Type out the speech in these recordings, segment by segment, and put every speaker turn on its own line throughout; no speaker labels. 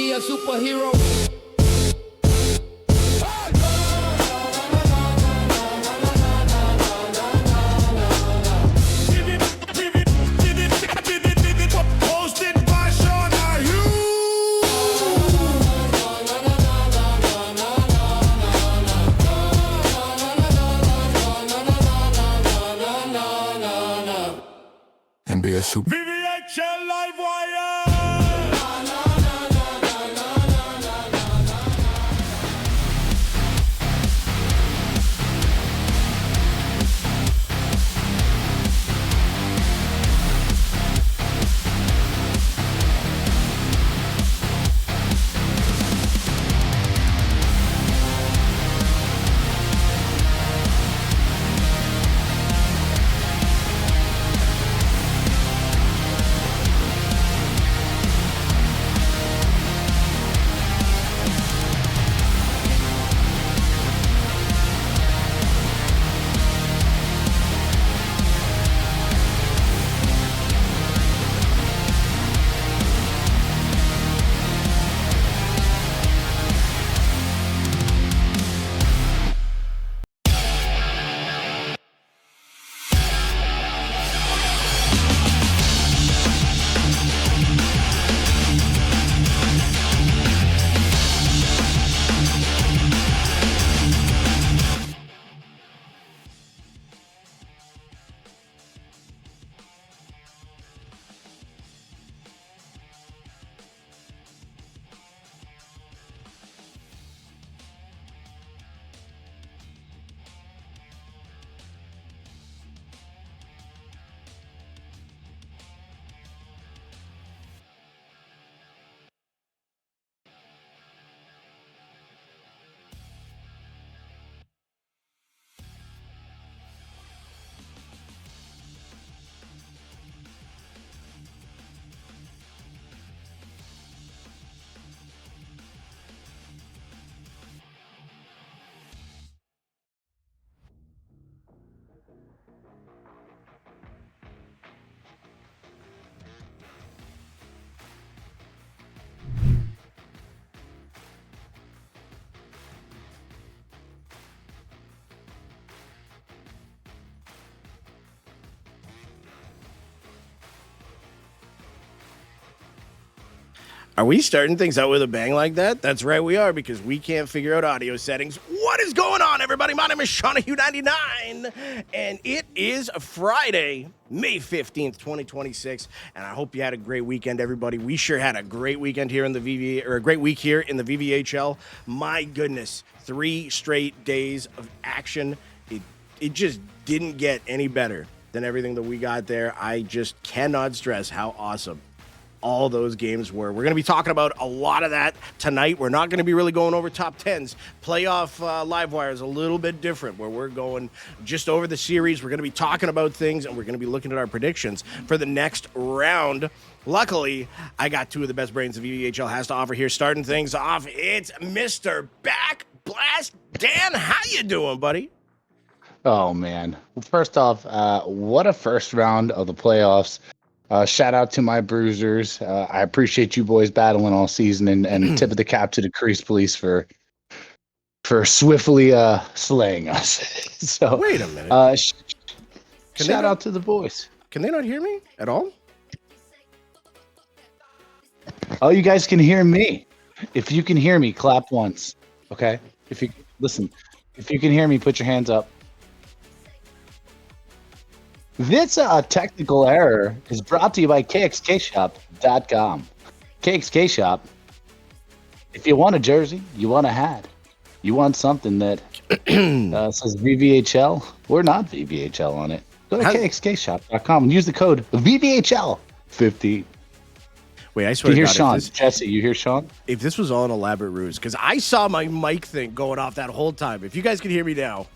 be a superhero.
And be a super
VVHL LIVEWIRE.
Are we starting things out with a bang like that? That's right, we are, because we can't figure out audio settings. What is going on, everybody? My name is Shawnahue99, and it is Friday, May 15th, 2026, and I hope you had a great weekend, everybody. We sure had a great weekend here in the a great week here in the VVHL. My goodness, 3 straight days of action. It just didn't get any better than everything that we got there. I just cannot stress how awesome all those games were. We're going to be talking about a lot of that tonight. We're not going to be really going over top 10s. Playoff LiveWire is a little bit different, where we're going just over the series. We're going to be talking about things, and we're going to be looking at our predictions for the next round. Luckily, I got 2 of the best brains the VVHL has to offer here. Starting things off, it's Mr. Back Blast Dan. How you doing, buddy?
Oh, man. Well, first off, what a first round of the playoffs. Shout out to my bruisers. I appreciate you boys battling all season, and tip of the cap to the Crease Police for swiftly slaying us. So
wait a minute.
Shout out to the boys.
Can they not hear me at all?
Oh, you guys can hear me. If you can hear me, clap once. Okay? If you can hear me, put your hands up. This technical error is brought to you by KXKShop.com. KXK Shop. If you want a jersey, you want a hat, you want something that says VVHL, or not VVHL on it, go to KXKShop.com and use the code VVHL15.
Wait, I swear
you
to
hear
God,
Sean? Jesse, you hear Sean?
If this was all an elaborate ruse, because I saw my mic thing going off that whole time. If you guys can hear me now,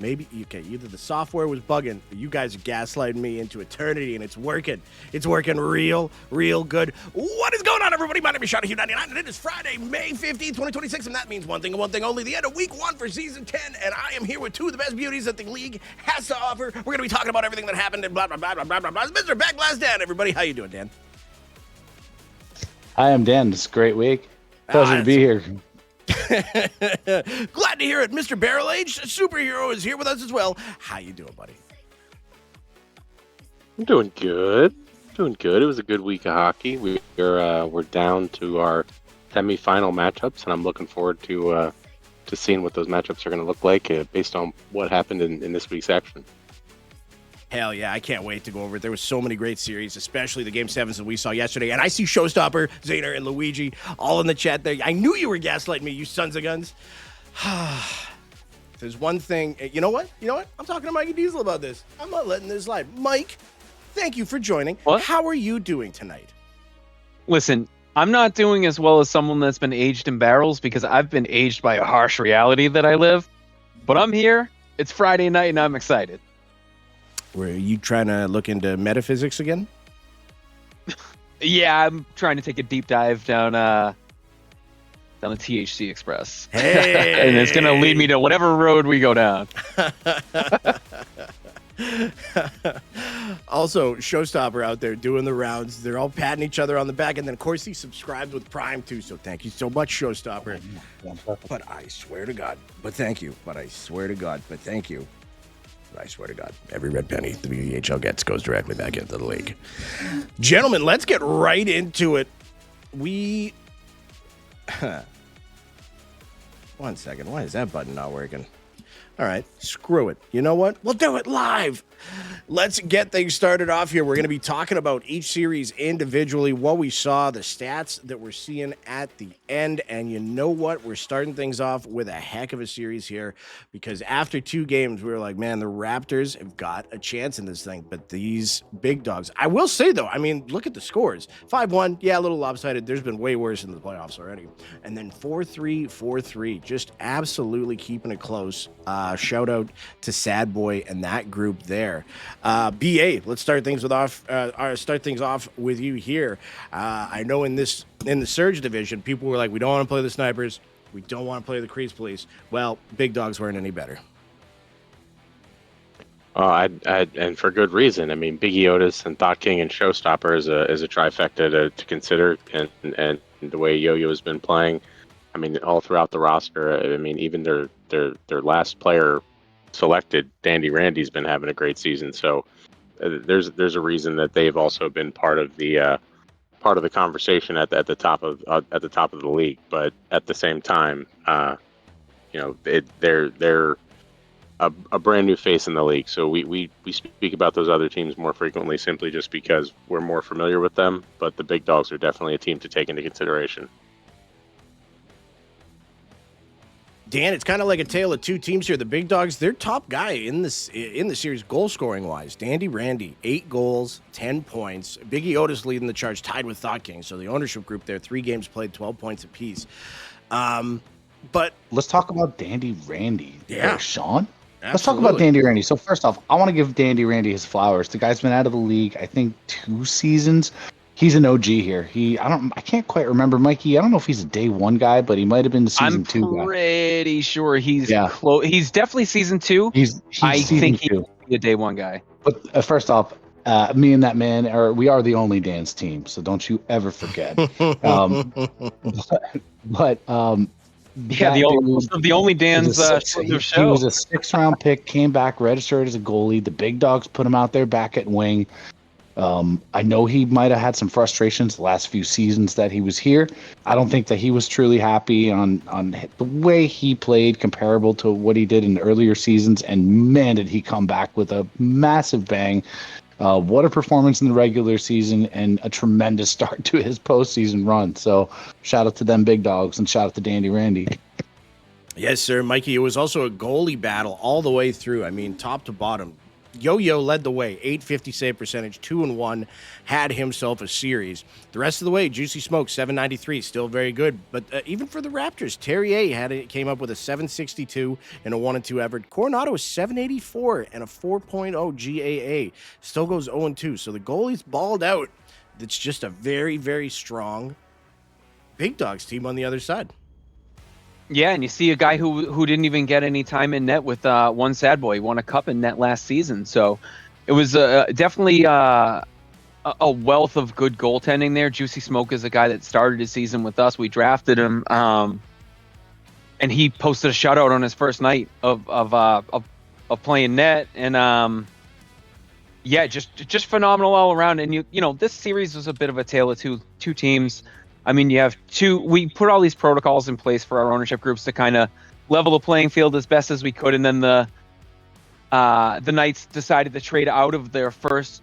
maybe, okay, either the software was bugging, or you guys are gaslighting me into eternity, and it's working. It's working real good. What is going on, everybody? My name is Shawnahue99, and it is Friday, May 15th, 2026, and that means one thing and one thing only, the end of week 1 for season 10, and I am here with 2 of the best beauties that the league has to offer. We're going to be talking about everything that happened and blah, blah, blah, blah, blah, blah, blah. Mr. Backblast Dan, everybody. How you doing, Dan?
Hi, I'm Dan. This is a great week. Pleasure to be here.
Glad to hear it. Mr. Barrel Age Superhero is here with us as well. How you doing, buddy?
I'm doing good. It was a good week of hockey. We're down to our semifinal matchups, and I'm looking forward to seeing what those matchups are going to look like based on what happened in this week's action.
Hell yeah, I can't wait to go over it. There was so many great series, especially the Game 7s that we saw yesterday. And I see Showstopper, Zaner, and Luigi all in the chat there. I knew you were gaslighting me, you sons of guns. There's one thing. You know what? I'm talking to Mikey Diesel about this. I'm not letting this slide. Mike, thank you for joining.
What?
How are you doing tonight?
Listen, I'm not doing as well as someone that's been aged in barrels because I've been aged by a harsh reality that I live. But I'm here. It's Friday night, and I'm excited.
Were you trying to look into metaphysics again?
Yeah, I'm trying to take a deep dive down the THC Express.
Hey!
And it's going to lead me to whatever road we go down.
Also, Showstopper out there doing the rounds. They're all patting each other on the back. And then, of course, he subscribed with Prime, too. So thank you so much, Showstopper. But I swear to God. But thank you. But I swear to God. But thank you. I swear to God, every red penny the VVHL gets goes directly back into the league. Gentlemen, let's get right into it. One second. Why is that button not working? All right, screw it. You know what? We'll do it live. Let's get things started off here. We're going to be talking about each series individually, what we saw, the stats that we're seeing at the end. And you know what? We're starting things off with a heck of a series here because after 2 games, we were like, man, the Raptors have got a chance in this thing. But these big dogs, I will say, though, I mean, look at the scores. 5-1, yeah, a little lopsided. There's been way worse in the playoffs already. And then 4-3, 4-3, just absolutely keeping it close. Shout out to Sad Boy and that group there. BA, let's start things off with you here. I know in the Surge division, people were like, we don't want to play the Snipers, we don't want to play the Crease Police. Well, big dogs weren't any better.
And for good reason. I mean, Biggie Otis and Thought King and Showstopper is a trifecta to consider, and the way Yo-Yo has been playing. I mean, all throughout the roster. I mean, even their last player selected, Dandy Randy's been having a great season. So there's a reason that they've also been part of the conversation at the top of the league. But at the same time, they're a brand new face in the league. So we speak about those other teams more frequently simply just because we're more familiar with them. But the big dogs are definitely a team to take into consideration.
Dan, it's kind of like a tale of 2 teams here. The big dogs, their top guy in the series, goal scoring wise, Dandy Randy, 8 goals, 10 points. Biggie Otis leading the charge, tied with Thought King. So the ownership group there, 3 games played, 12 points apiece. But
let's talk about Dandy Randy.
Yeah,
Sean.
Absolutely.
Let's talk about Dandy Randy. So first off, I want to give Dandy Randy his flowers. The guy's been out of the league, I think, 2 seasons. He's an OG here. I can't quite remember, Mikey. I don't know if he's a day 1 guy, but he might have been the season 2 guy.
I'm pretty sure he's close. He's definitely season 2. I think he's a day 1 guy.
But first off, me and that man we are the only Dan's team, so don't you ever forget.
The only Dan's show.
He was a 6th-round pick, came back, registered as a goalie. The big dogs put him out there back at wing. I know he might have had some frustrations the last few seasons that he was here. I don't think that he was truly happy on the way he played comparable to what he did in earlier seasons. And man, did he come back with a massive bang. What a performance in the regular season and a tremendous start to his postseason run. So shout out to them big dogs and shout out to Dandy Randy.
Yes, sir, Mikey. It was also a goalie battle all the way through. I mean, top to bottom. Yo-Yo led the way, 850 save percentage, 2-1, had himself a series. The rest of the way, Juicy Smoke, 793, still very good. But even for the Raptors, Terrier came up with a 762 and a 1-2 average. Coronado is 784 and a 4.0 GAA. Still goes 0-2. So the goalie's balled out. It's just a very, very strong Big Dogs team on the other side.
Yeah, and you see a guy who didn't even get any time in net with one Sad Boy. He won a cup in net last season. So it was definitely a wealth of good goaltending there. Juicy Smoke is a guy that started his season with us. We drafted him, and he posted a shutout on his first night of playing net, and yeah, just phenomenal all around. And you know, this series was a bit of a tale of two teams. I mean, you have we put all these protocols in place for our ownership groups to kind of level the playing field as best as we could, and then the Knights decided to trade out of their first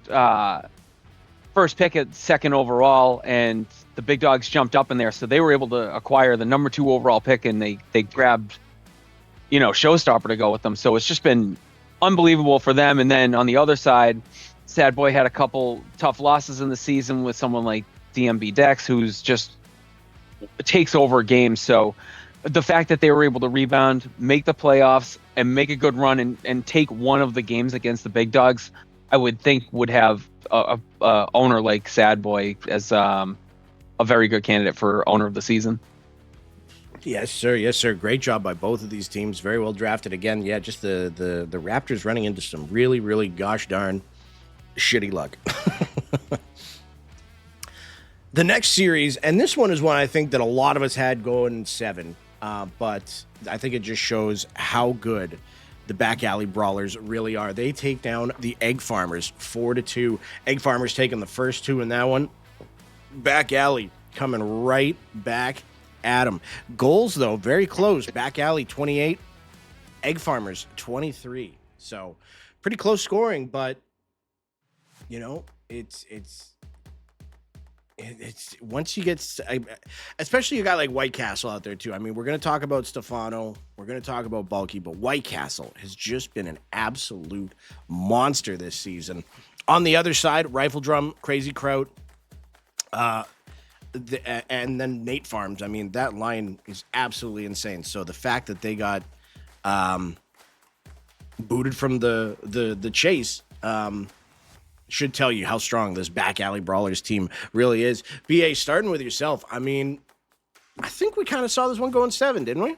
pick at second overall, and the big dogs jumped up in there, so they were able to acquire the number 2 overall pick, and they grabbed, you know, Showstopper to go with them. So it's just been unbelievable for them. And then on the other side, Sad Boy had a couple tough losses in the season with someone like DMB Dex, who's just takes over games. So the fact that they were able to rebound, make the playoffs, and make a good run and take one of the games against the big dogs, I would think would have a owner like Sad Boy as a very good candidate for owner of the season.
Yes, sir. Yes, sir. Great job by both of these teams. Very well drafted. Again, yeah, just the Raptors running into some really, really gosh darn shitty luck. The next series, and this one is one I think that a lot of us had going 7, but I think it just shows how good the back alley brawlers really are. They take down the Egg Farmers 4-2. Egg Farmers taking the first 2 in that one. Back alley coming right back at them. Goals, though, very close. Back alley 28, Egg Farmers 23. So pretty close scoring, but you know, it's once you get, especially a guy like White Castle out there too. I mean, we're going to talk about Stefano, we're going to talk about Bulky, but White Castle has just been an absolute monster this season. On the other side, Rifle Drum, Crazy Kraut, and then Nate Farms. I mean, that line is absolutely insane. So the fact that they got booted from the chase should tell you how strong this back alley brawlers team really is. BA, starting with yourself. I mean, I think we kind of saw this one going 7, didn't we?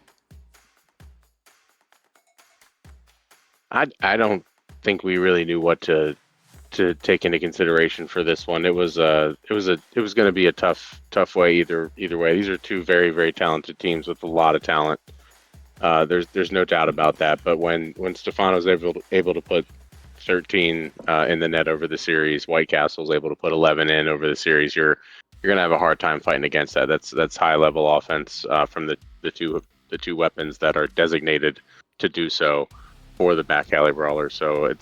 I don't think we really knew what to take into consideration for this one. It was going to be a tough way either way. These are 2 very, very talented teams with a lot of talent. There's no doubt about that. But when Stefano's able to put 13 in the net over the series, White Castle's able to put 11 in over the series, you're gonna have a hard time fighting against that. That's high level offense from the two weapons that are designated to do so for the back alley brawler. So it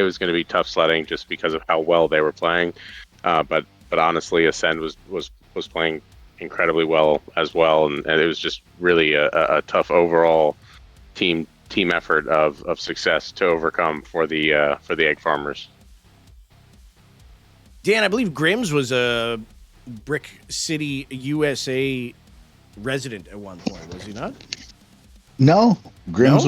was going to be tough sledding just because of how well they were playing. But honestly, Ascend was playing incredibly well as well, and it was just really a tough overall team effort of success to overcome for the Egg Farmers.
Dan, I believe Grims was a Brick City, USA resident at one point, was he not?
No, Grims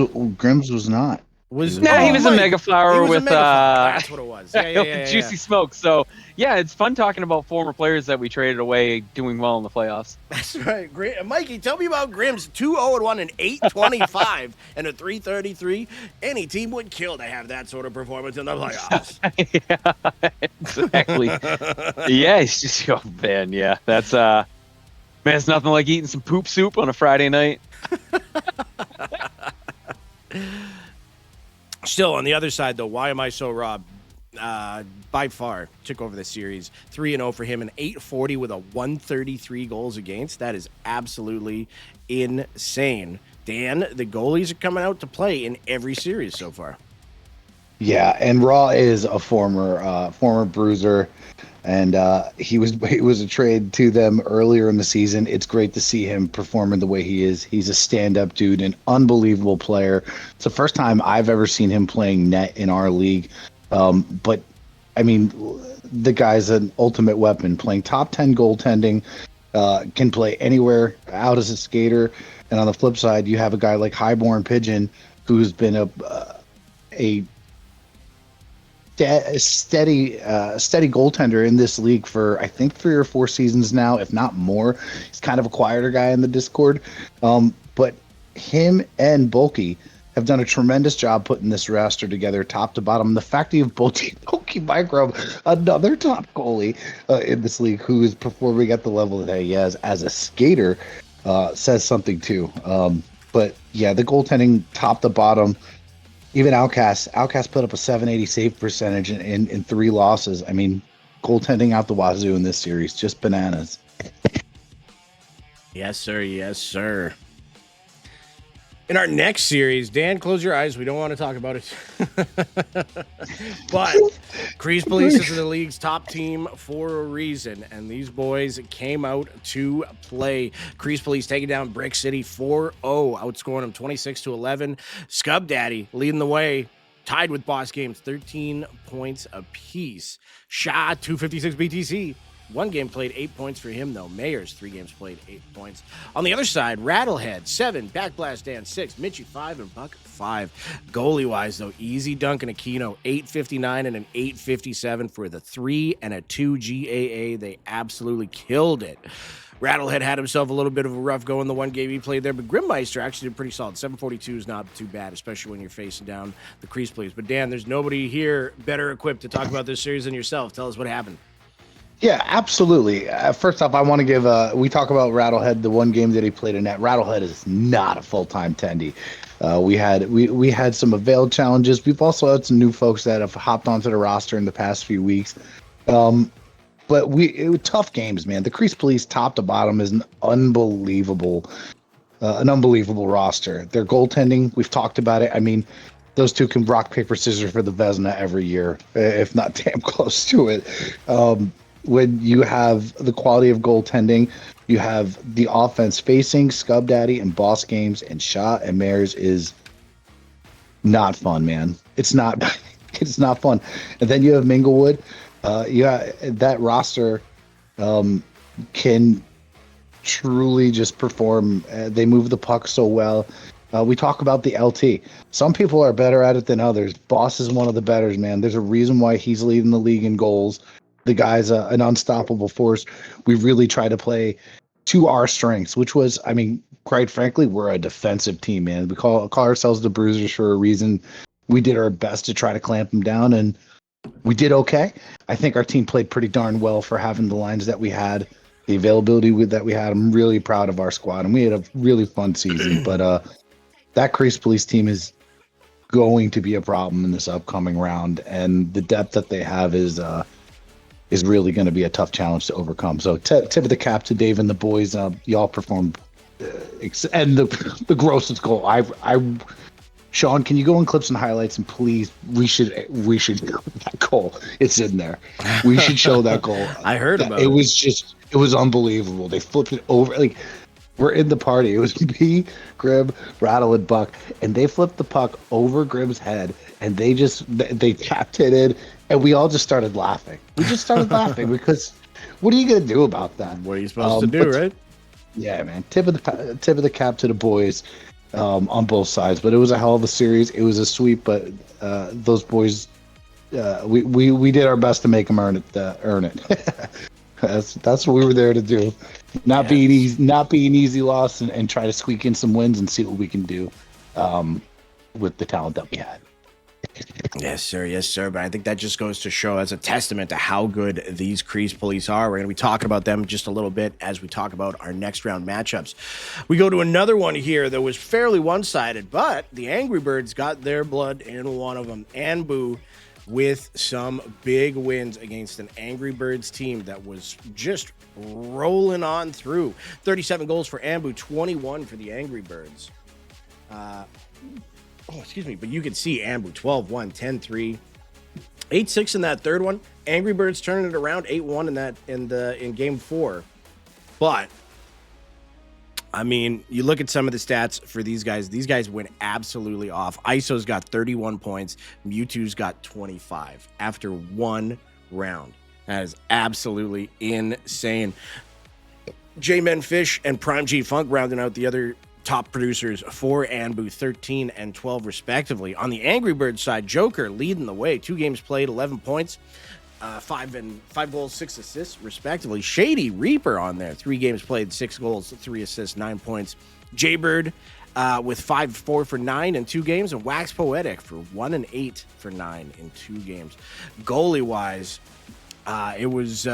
was not.
He was a Mega Flower with
that's what it was. Yeah.
Juicy Smoke. So yeah, it's fun talking about former players that we traded away doing well in the playoffs.
That's right. Great. Mikey, tell me about Grims. 2-0-1 and 825 and a 333. Any team would kill to have that sort of performance in the playoffs.
Yeah, exactly. Yeah, it's just man. Yeah, that's man. It's nothing like eating some poop soup on a Friday night.
Still, on the other side, though, why am I so robbed? By far took over the series. 3-0 for him, and 840 with a 133 goals against. That is absolutely insane. Dan, the goalies are coming out to play in every series so far.
Yeah, and Raw is a former bruiser, and he was a trade to them earlier in the season. It's great to see him performing the way he is. He's a stand-up dude, an unbelievable player. It's the first time I've ever seen him playing net in our league. But I mean, the guy's an ultimate weapon, playing top 10 goaltending, can play anywhere out as a skater. And on the flip side, you have a guy like Highborn Pigeon, who's been a steady goaltender in this league for, I think, 3 or 4 seasons now, if not more. He's kind of a quieter guy in the Discord. But him and Bulky have done a tremendous job putting this roster together top to bottom. The fact that you have Bulky Ricky Micro, another top goalie in this league who is performing at the level that he has as a skater, says something too. But yeah, the goaltending top to bottom, even Outcast put up a 780 save percentage in 3 losses. I mean, goaltending out the wazoo in this series, just bananas.
Yes, sir. Yes, sir. In our next series, Dan, close your eyes. We don't want to talk about it. But Crease Police is the league's top team for a reason, and these boys came out to play. Crease Police taking down Brick City 4-0, outscoring them 26-11. Scub Daddy leading the way, tied with Boss Games, 13 points apiece. Shaw, 256 BTC. 1 game played, 8 points for him, though. Mayors, 3 games played, 8 points. On the other side, Rattlehead, 7. Backblast Dan, 6. Mitchie, 5. And Buck, 5. Goalie-wise, though, Easy Dunk and Aquino, 859 and an 857 for the 3 and a 2 GAA. They absolutely killed it. Rattlehead had himself a little bit of a rough go in the 1 game he played there, but Grimmeister actually did pretty solid. 742 is not too bad, especially when you're facing down the Crease Police. But, Dan, there's nobody here better equipped to talk about this series than yourself. Tell us what happened.
Yeah, absolutely. First off, I want to give we talk about Rattlehead, the 1 game that he played in net. Rattlehead is not a full-time tendy. We had some availed challenges. We've also had some new folks that have hopped onto the roster in the past few weeks. But it was tough games, man. The Crease Police top to bottom is an unbelievable roster. Their goaltending, we've talked about it. I mean, those two can rock, paper, scissors for the Vezina every year, if not damn close to it. When you have the quality of goaltending, you have the offense facing Scub Daddy and Boss Games and Shaw and Mares is not fun, man. It's not fun. And then you have Minglewood. That roster can truly just perform. They move the puck so well. We talk about the LT. Some people are better at it than others. Boss is one of the betters, man. There's a reason why he's leading the league in goals. The guy's an unstoppable force. We really try to play to our strengths, which was, I mean, quite frankly, we're a defensive team, man. We call ourselves the Bruisers for a reason. We did our best to try to clamp them down, and we did okay. I think our team played pretty darn well for having the lines that we had, the availability that we had. I'm really proud of our squad, and we had a really fun season. But that Crease Police team is going to be a problem in this upcoming round, and the depth that they have is really going to be a tough challenge to overcome. So tip of the cap to Dave and the boys. Y'all performed, and the grossest goal. Sean, can you go in clips and highlights, and please, we should that goal. It's in there. We should show that goal.
I heard about it.
It was unbelievable. They flipped it over. Like, we're in the party. It was me, Grim, Rattle, and Buck, and they flipped the puck over Grim's head, and they tapped it in, and we all just started laughing. We just started laughing because what are you gonna do about that?
What are you supposed to do, right?
Yeah, man. Tip of the cap to the boys on both sides. But it was a hell of a series. It was a sweep, but those boys, we did our best to make them earn it. That's what we were there to do. Not being easy loss and try to squeak in some wins and see what we can do with the talent that we had.
Yes, sir. Yes, sir. But I think that just goes to show as a testament to how good these Crease Police are. We're going to be talking about them just a little bit as we talk about our next round matchups. We go to another one here that was fairly one-sided, but the Angry Birds got their blood in one of them. Anbu with some big wins against an Angry Birds team that was just rolling on through. 37 goals for Anbu, 21 for the Angry Birds. But you can see Anbu 12-1, 10-3, 8-6 in that third one. Angry Birds turning it around 8-1 in game 4. But I mean, you look at some of the stats for these guys. These guys went absolutely off. ISO's got 31 points. Mewtwo's got 25 after one round. That is absolutely insane. J-Men Fish and Prime G Funk rounding out the other top producers for Anbu, 13 and 12 respectively. On the Angry Birds side, Joker leading the way. 2 games played, 11 points, 5 goals, 6 assists respectively. Shady Reaper on there, 3 games played, 6 goals, 3 assists, 9 points. Jaybird with 5-4 for 9 in 2 games, and Wax Poetic for 1-8 for 9 in 2 games. Goalie wise, it was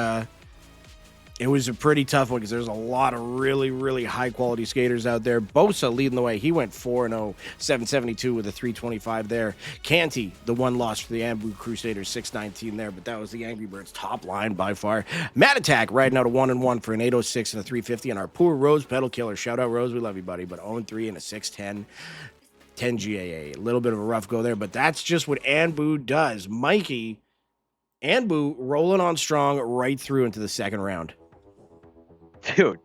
a pretty tough one because there's a lot of really, really high-quality skaters out there. Bosa leading the way. He went 4-0, 772 with a 325 there. Canty, the one loss for the Ambu Crusaders, 619 there, but that was the Angry Birds' top line by far. Mad Attack riding out a 1-1 for an 806 and a 350, and our poor Rose Pedal Killer. Shout out, Rose. We love you, buddy, but 0-3 and a 610. 10 GAA. A little bit of a rough go there, but that's just what Anbu does. Mikey, Anbu rolling on strong right through into the second round.
Dude,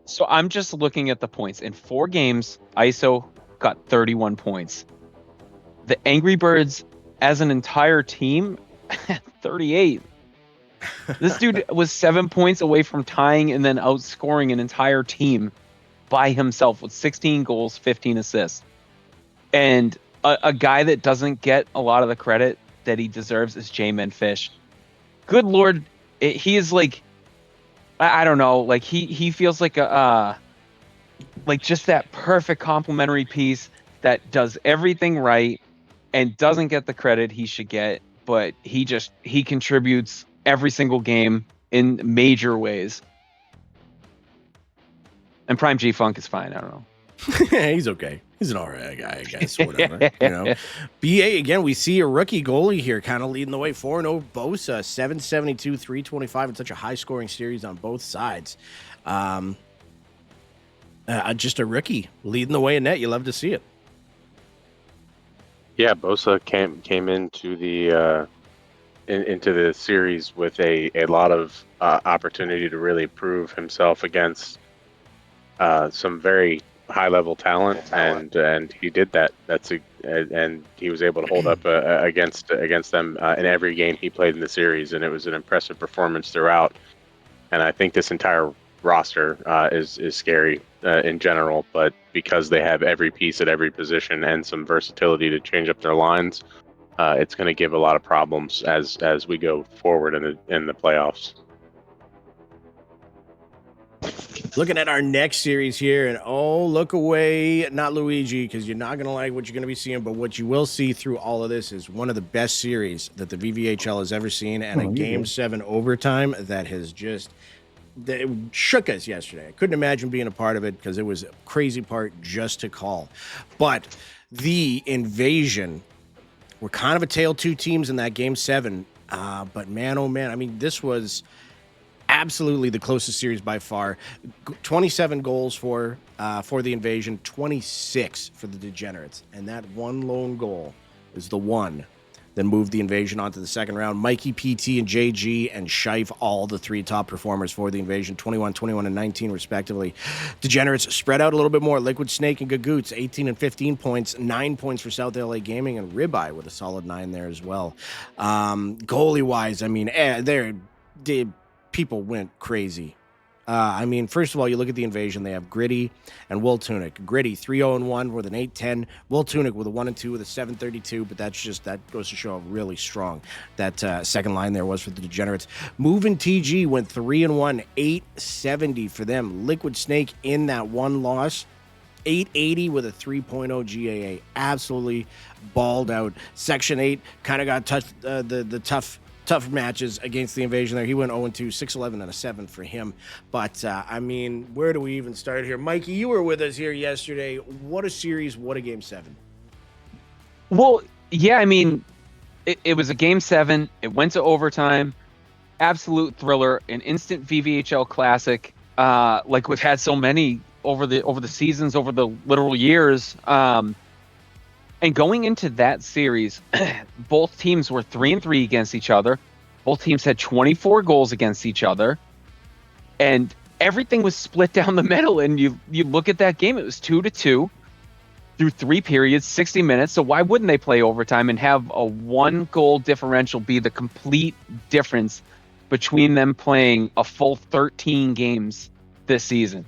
so I'm just looking at the points. In 4 games, ISO got 31 points. The Angry Birds, as an entire team, 38. This dude was 7 points away from tying and then outscoring an entire team by himself with 16 goals, 15 assists. And a guy that doesn't get a lot of the credit that he deserves is J-Man Fish. Good Lord, he is like, I don't know, like he feels like like just that perfect complementary piece that does everything right and doesn't get the credit he should get, but he contributes every single game in major ways. And Prime G Funk is fine. I don't know.
He's okay. He's an alright guy, I guess. Whatever. BA again. We see a rookie goalie here, kind of leading the way. 4-0 Bosa, 772, 325, and such a high-scoring series on both sides. Just a rookie leading the way in net. You love to see it.
Yeah, Bosa came into the series with a lot of opportunity to really prove himself against some very high-level talent, and he did that. And he was able to hold up against them in every game he played in the series, and it was an impressive performance throughout. And I think this entire roster is scary in general, but because they have every piece at every position and some versatility to change up their lines, it's going to give a lot of problems as we go forward in the playoffs.
Looking at our next series here, and look away, not Luigi, because you're not going to like what you're going to be seeing, but what you will see through all of this is one of the best series that the VVHL has ever seen, and a Game 7 overtime that has just that shook us yesterday. I couldn't imagine being a part of it because it was a crazy part just to call. But the Invasion were kind of a tale of two teams in that Game 7, but man, oh man, I mean, this was absolutely the closest series by far. 27 goals for the Invasion, 26 for the Degenerates, and that one lone goal is the one that moved the Invasion onto the second round. Mikey, PT, and JG, and Scheif, all the 3 top performers for the Invasion, 21, 21, and 19 respectively. Degenerates spread out a little bit more. Liquid Snake and Gagoots, 18 and 15 points, 9 points for South LA Gaming, and Ribeye with a solid 9 there as well. Goalie-wise, I mean, people went crazy. I mean, first of all, you look at the Invasion, they have Gritty and Will Tunic. Gritty, 3-0-1 with an 8-10. Will Tunic with a 1-2 with a 732, but that goes to show how really strong that second line there was for the Degenerates. Moving TG went 3-1, 870 for them. Liquid Snake in that one loss, 880 with a 3.0 GAA. Absolutely balled out. Section 8 kind of got the tough matches against the Invasion there. He went 0-2, 6-11, and a 7 for him. But, I mean, where do we even start here? Mikey, you were with us here yesterday. What a series. What a Game 7.
Well, yeah, I mean, it was a Game 7. It went to overtime. Absolute thriller. An instant VVHL classic. Like we've had so many over the seasons, over the literal years. And going into that series, both teams were 3-3 against each other. Both teams had 24 goals against each other. And everything was split down the middle. And you look at that game, it was 2-2 through 3 periods, 60 minutes. So why wouldn't they play overtime and have a 1-goal differential be the complete difference between them playing a full 13 games this season?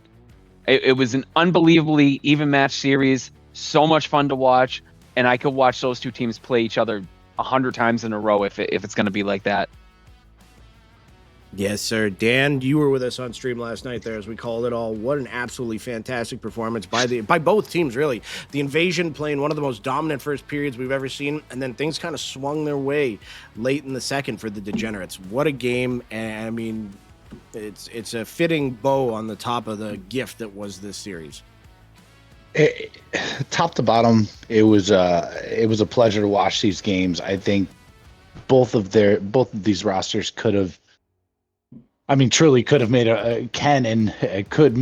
It was an unbelievably even match series. So much fun to watch. And I could watch those two teams play each other 100 times in a row if it's going to be like that.
Yes, sir. Dan, you were with us on stream last night there as we called it all. What an absolutely fantastic performance by both teams, really. The Invasion playing one of the most dominant first periods we've ever seen, and then things kind of swung their way late in the second for the Degenerates. What a game. And I mean, it's a fitting bow on the top of the gift that was this series.
Top to bottom, it was a pleasure to watch these games. I think both of these rosters could have, truly could have made could have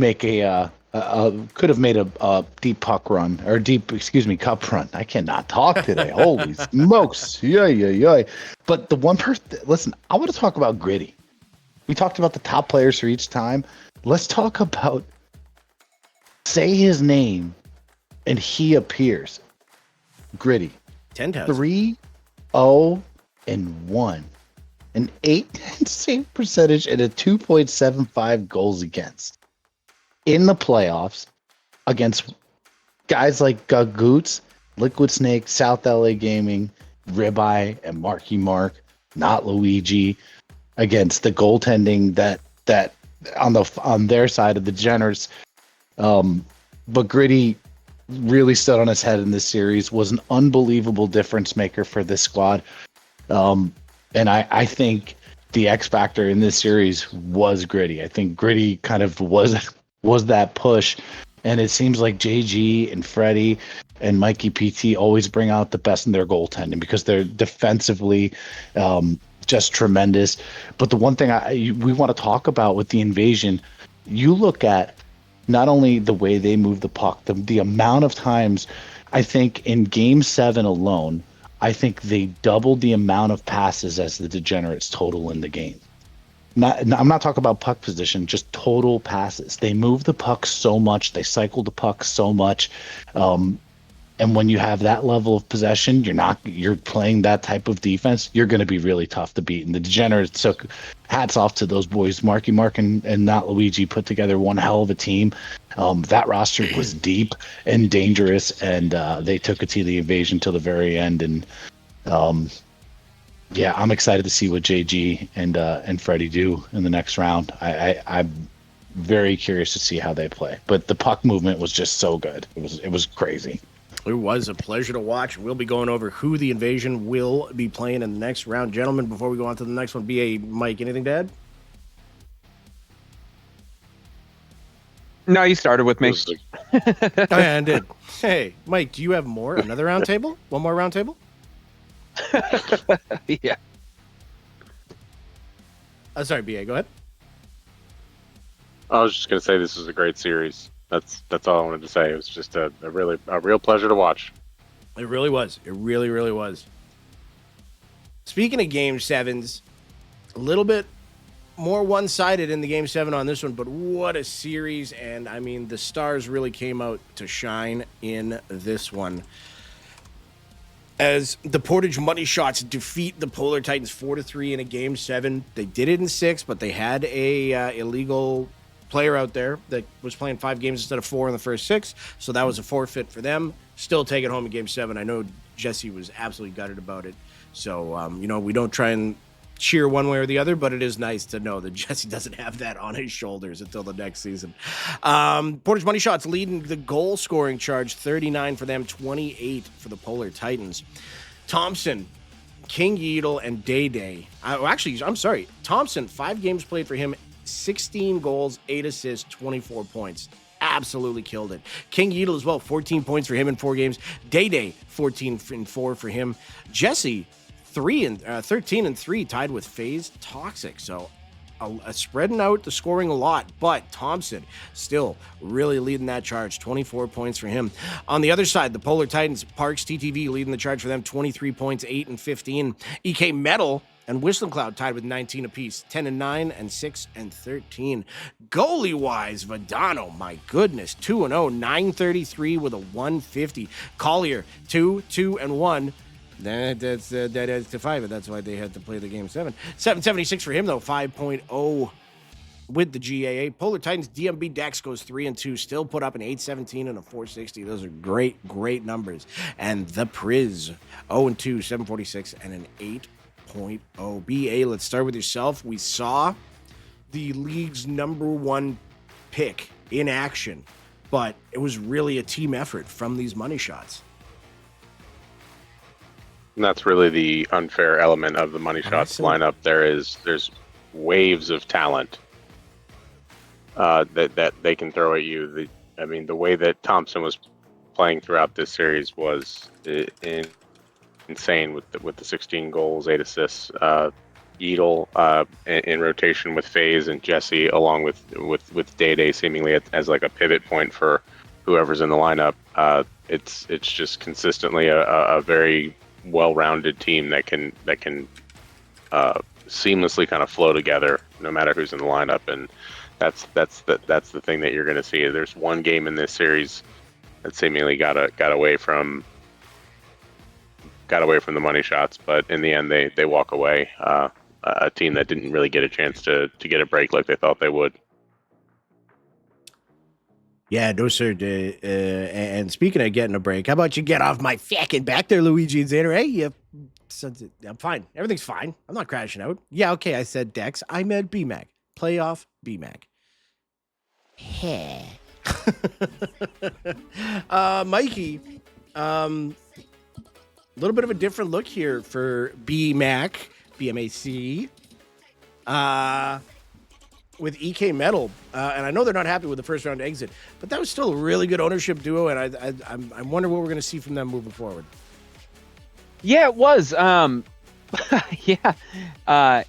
made a deep puck run or cup run. I cannot talk today. Holy smokes. Yeah. But the one person, listen, I want to talk about Gritty. We talked about the top players for each time. Let's talk about, say his name and he appears. Gritty.
10,000.
3-0-1. An 8 save percentage and a 2.75 goals against in the playoffs against guys like Goots, Liquid Snake, South LA Gaming, Ribeye, and Marky Mark, not Luigi, against the goaltending that on their side of the Degenerates. But Gritty really stood on his head in this series, was an unbelievable difference maker for this squad. And I think the X factor in this series was Gritty. I think Gritty kind of was that push. And it seems like JG and Freddie and Mikey PT always bring out the best in their goaltending because they're defensively just tremendous. But the one thing we want to talk about with the Invasion, you look at not only the way they move the puck, the amount of times, I think in Game 7 alone, I think they doubled the amount of passes as the Degenerates total in the game. I'm not talking about puck position, just total passes. They move the puck so much, they cycle the puck so much, and when you have that level of possession, you're playing that type of defense, you're going to be really tough to beat. And the Degenerates took hats off to those boys. Marky Mark and Not Luigi put together one hell of a team. That roster was deep and dangerous, and they took it to the Invasion till the very end. And yeah, I'm excited to see what JG and Freddie do in the next round. I'm very curious to see how they play. But the puck movement was just so good. It was crazy.
It was a pleasure to watch. We'll be going over who the Invasion will be playing in the next round. Gentlemen, before we go on to the next one, BA, Mike, anything to add?
No, you started with me.
Oh, yeah, I did. Hey, Mike, do you have more? Another round table? One more round table?
Yeah.
Sorry, BA, go ahead.
I was just gonna say this was a great series. That's all I wanted to say. It was just a real pleasure to watch.
It really was. It really, really was. Speaking of Game 7s, a little bit more one-sided in the Game 7 on this one, but what a series. And, I mean, the stars really came out to shine in this one. As the Portage Money Shots defeat the Polar Titans 4-3 in a Game 7. They did it in 6, but they had a illegal player out there that was playing 5 games instead of 4 in the first 6, so that was a forfeit for them. Still take it home in Game 7. I know Jesse was absolutely gutted about it. So, we don't try and cheer one way or the other, but it is nice to know that Jesse doesn't have that on his shoulders until the next season. Portage Money Shots leading the goal scoring charge, 39 for them, 28 for the Polar Titans. Thompson, King Yeadle, and Day. I'm sorry. Thompson, 5 games played for him, 16 goals, 8 assists, 24 points. Absolutely killed it. King Yeadle as well, 14 points for him in 4 games. Day, 14 and 4 for him. Jesse, 13 and 3, tied with FaZe Toxic. So spreading out the scoring a lot, but Thompson still really leading that charge, 24 points for him. On the other side, the Polar Titans, Parks TTV leading the charge for them, 23 points, 8 and 15. EK Metal and Whistling Cloud tied with 19 apiece, 10 and 9 and 6 and 13. Goalie-wise, Vadano, my goodness, 2-0, 933 with a 150. Collier, 2 and 1. That adds to 5, and that's why they had to play the Game 7. 776 for him, though, 5.0 with the GAA. Polar Titans DMB Dex goes 3 and 2, still put up an 817 and a 460. Those are great numbers. And the Priz, 0 and 2, 746 and an 8.0. BA, let's start with yourself. We saw the league's #1 pick in action, but it was really a team effort from these money shots.
And that's really the unfair element of the money shots lineup. There's waves of talent that they can throw at you. The way that Thompson was playing throughout this series was insane with the 16 goals, 8 assists. Edel in rotation with FaZe and Jesse, along with Day seemingly as like a pivot point for whoever's in the lineup. It's just consistently a very well-rounded team that can seamlessly kind of flow together no matter who's in the lineup, and that's the thing that you're going to see. There's one game in this series that seemingly got away from the money shots, but in the end they walk away. A team that didn't really get a chance to get a break like they thought they would.
Yeah, no, sir. And speaking of getting a break, how about you get off my fucking back there, Luigi and Xander? Hey, I'm fine. Everything's fine. I'm not crashing out. Yeah, okay, I said Dex. I meant BMAC. Playoff BMAC. Heh. Mikey, a little bit of a different look here for BMAC, BMAC. With EK Metal, and I know they're not happy with the first round exit, but that was still a really good ownership duo, and I wonder what we're going to see from them moving forward.
Yeah, it was.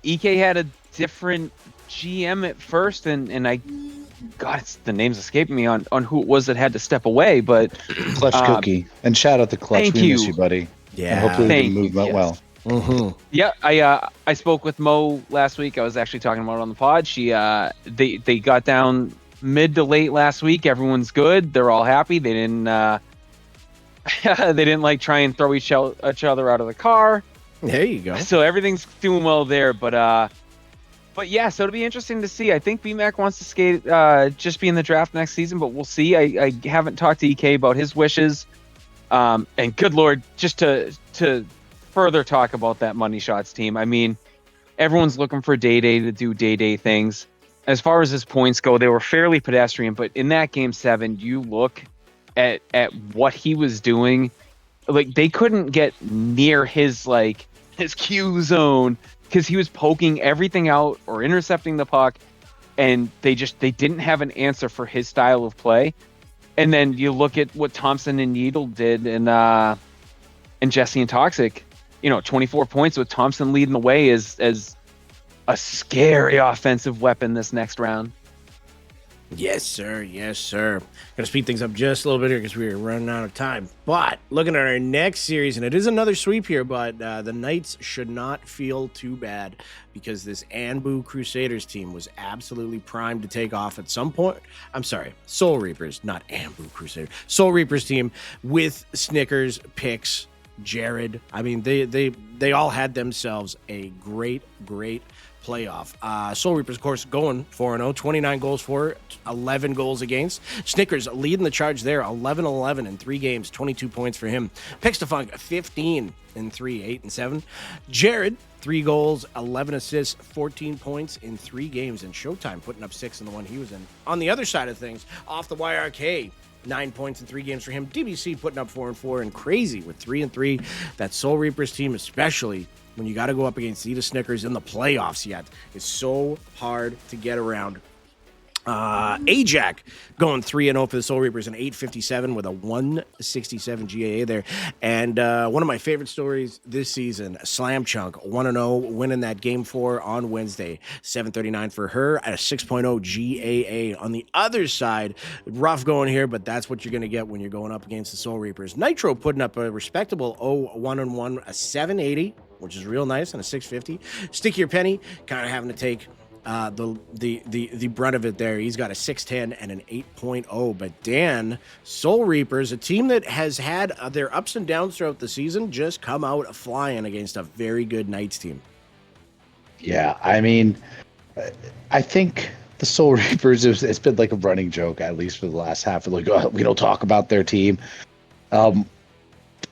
EK had a different GM at first, and the name's escaping me on who it was that had to step away, but
Clutch Cookie, and shout out to Clutch.
Thank
we
you.
Miss you, buddy.
Yeah,
and hopefully we can move that well.
Mm-hmm.
Yeah, I spoke with Mo last week. I was actually talking about it on the pod. They got down mid to late last week. Everyone's good. They're all happy. They didn't like try and throw each other out of the car.
There you go.
So everything's doing well there. But yeah, so it'll be interesting to see. I think BMAC wants to skate, just be in the draft next season, but we'll see. I haven't talked to EK about his wishes. And good Lord, just to further talk about that money shots team. I mean, everyone's looking for Day to do Day things. As far as his points go, they were fairly pedestrian, but in that game 7, you look at what he was doing, like they couldn't get near his Q zone because he was poking everything out or intercepting the puck, and they didn't have an answer for his style of play. And then you look at what Thompson and Needle did and Jesse and Toxic. 24 points with Thompson leading the way as a scary offensive weapon this next round.
Yes, sir. Yes, sir. Gonna speed things up just a little bit here because we're running out of time. But looking at our next series, and it is another sweep here, but the Knights should not feel too bad because this Anbu Crusaders team was absolutely primed to take off at some point. I'm sorry, Soul Reapers, not Anbu Crusaders. Soul Reapers team with Snickers, Pix, Jared. I mean, they all had themselves a great playoff. Soul Reapers, of course, going 4-0, 29 goals for, 11 goals against. Snickers leading the charge there, 11-11 in 3 games, 22 points for him. Pixtafunk, 15 in 3, 8-7. Jared, 3 goals, 11 assists, 14 points in 3 games. And Showtime putting up 6 in the one he was in. On the other side of things, Off the YRK, 9 points in 3 games for him. DBC putting up 4-4 and Crazy with 3-3. That Soul Reapers team, especially when you got to go up against Zeta Snickers in the playoffs yet, is so hard to get around. Ajax going 3-0 for the Soul Reapers, an 857 with a 167 GAA there. And one of my favorite stories this season, Slam Chunk 1-0, winning that game 4 on Wednesday, 739 for her at a 6.0 GAA. On the other side, rough going here, but that's what you're going to get when you're going up against the Soul Reapers. Nitro putting up a respectable 0-1-1, a 780, which is real nice, and a 650. Sticky or Penny kind of having to take the brunt of it there. He's got a 610 and an 8.0. But Dan, Soul Reapers, a team that has had their ups and downs throughout the season, just come out flying against a very good Knights team.
Yeah, I mean, I think the Soul Reapers, it's been like a running joke, at least for the last half. Like, oh, we don't talk about their team.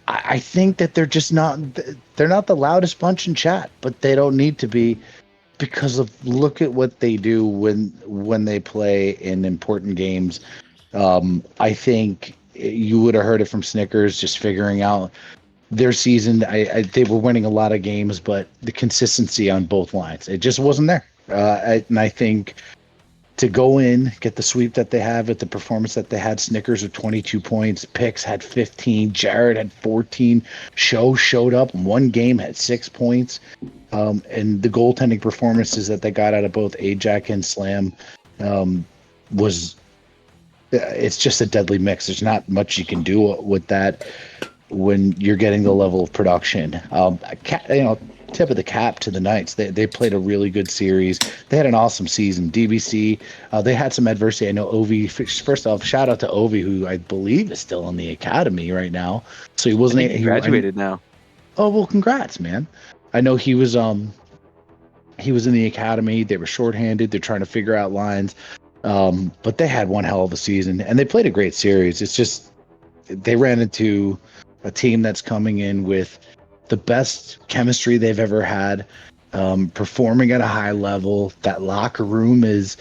I think that they're just not the loudest bunch in chat, but they don't need to be. because of look at what they do when they play in important games. I think you would have heard it from Snickers just figuring out their season. They were winning a lot of games, but the consistency on both lines, it just wasn't there. And I think to go in, get the sweep that they have at the performance that they had, Snickers with 22 points, Picks had 15, Jared had 14, showed up in one game, had 6 points. And the goaltending performances that they got out of both Ajax and Slam it's just a deadly mix. There's not much you can do with that when you're getting the level of production. Tip of the cap to the Knights. They played a really good series. They had an awesome season. DBC, they had some adversity. I know Ovi. First off, shout out to Ovi, who I believe is still in the academy right now. So he wasn't.
He graduated now.
Oh well, congrats, man. I know he was in the academy. They were shorthanded. They're trying to figure out lines. But they had one hell of a season, and they played a great series. It's just they ran into a team that's coming in with the best chemistry they've ever had, performing at a high level. That locker room is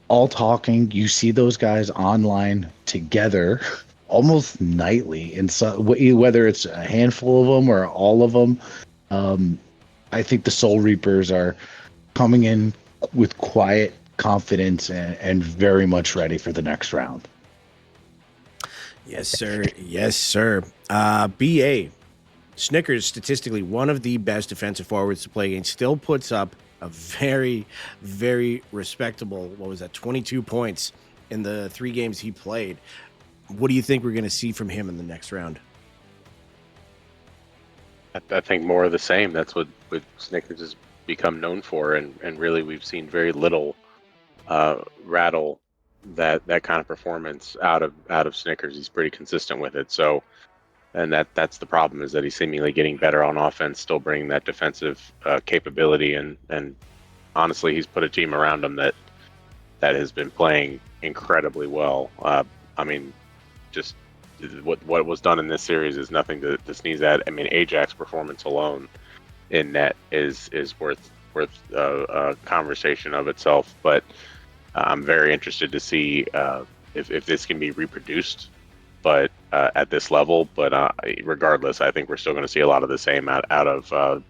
all talking. You see those guys online together almost nightly, and so whether it's a handful of them or all of them. I think the Soul Reapers are coming in with quiet confidence and very much ready for the next round.
Yes, sir. Yes, sir. BA, Snickers, statistically one of the best defensive forwards to play against, still puts up a very, very respectable, 22 points in the 3 games he played. What do you think we're going to see from him in the next round?
I think more of the same. That's what Snickers has become known for, and really we've seen very little rattle that kind of performance out of Snickers. He's pretty consistent with it. So, and that's the problem, is that he's seemingly getting better on offense, still bringing that defensive capability, and honestly, he's put a team around him that has been playing incredibly well. I mean, just what was done in this series is nothing to sneeze at. I mean, Ajax's performance alone in net is worth a conversation of itself. But I'm very interested to see if this can be reproduced, but at this level. But regardless, I think we're still going to see a lot of the same out of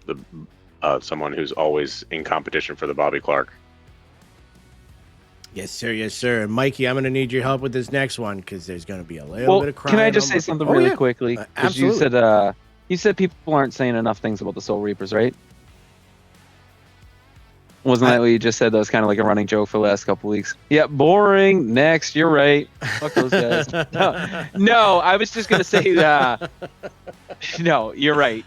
someone who's always in competition for the Bobby Clark.
Yes, sir. Yes, sir. And Mikey, I'm going to need your help with this next one because there's going to be a little bit of crying.
Can I just say something really quickly?
Absolutely.
You said people aren't saying enough things about the Soul Reapers, right? Wasn't that what you just said? That was kind of like a running joke for the last couple weeks. Yeah, boring. Next, you're right. Fuck those guys. No, I was just gonna say. No, you're right.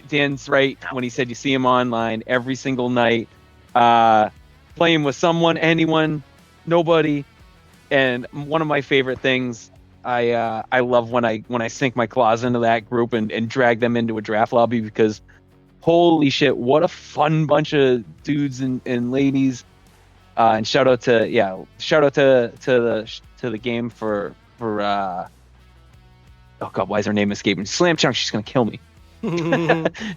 Dan's right when he said you see him online every single night, playing with someone, anyone, nobody. And one of my favorite things, I love when I sink my claws into that group and drag them into a draft lobby, because holy shit, what a fun bunch of dudes and ladies. And shout out to the game for oh god, why is her name escaping? Slam Chunk, she's gonna kill me.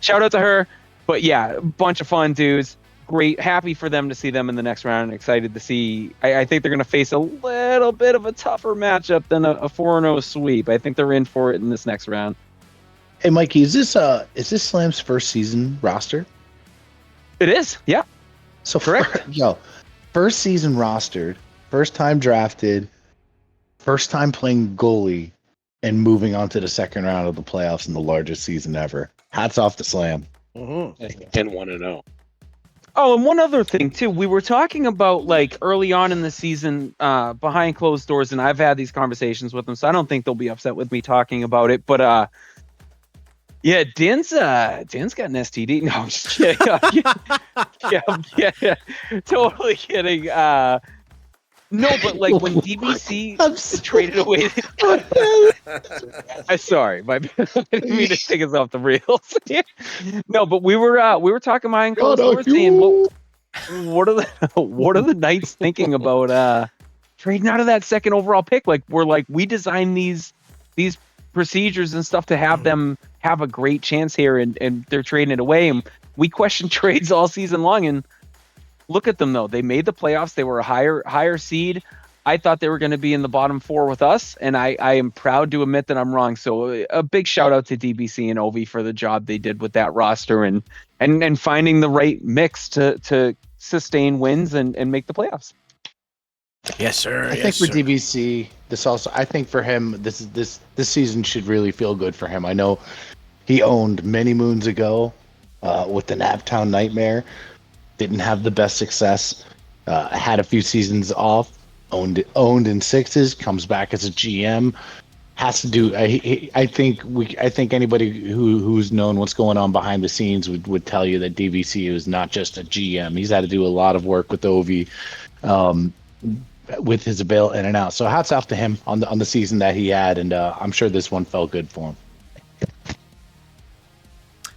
Shout out to her. But yeah, a bunch of fun dudes. Great, happy for them to see them in the next round, and excited to see. I think they're going to face a little bit of a tougher matchup than a 4-0 sweep. I think they're in for it in this next round.
Hey, Mikey, is this Slam's first season roster?
It is, yeah.
So correct. First season rostered, first time drafted, first time playing goalie, and moving on to the second round of the playoffs in the largest season ever. Hats off to Slam.
Mm-hmm. And 1-0.
Oh, and one other thing too, we were talking about like early on in the season, behind closed doors, and I've had these conversations with them, so I don't think they'll be upset with me talking about it. But yeah, Dan's got an STD. No, I'm just kidding. Yeah, totally kidding. No, but like when DBC traded away. I'm sorry, I didn't mean to take us off the rails. No, but we were talking behind closed doors, saying, what are the Knights thinking about trading out of that second overall pick? Like we designed these procedures and stuff to have them have a great chance here, and they're trading it away, and we questioned trades all season long, and look at them though. They made the playoffs. They were a higher seed. I thought they were going to be in the bottom 4 with us, and I am proud to admit that I'm wrong. So a big shout out to DBC and Ovi for the job they did with that roster and finding the right mix to sustain wins and make the playoffs.
Yes, sir.
I think for DBC, I think for him, this season should really feel good for him. I know he owned many moons ago with the Naptown Nightmare. Didn't have the best success. Had a few seasons off. Owned in 6s. Comes back as a GM. Has to do. I think anybody who's known what's going on behind the scenes would tell you that DBC is not just a GM. He's had to do a lot of work with Ovi, with his bail in and out. So hats off to him on the season that he had, and I'm sure this one felt good for him.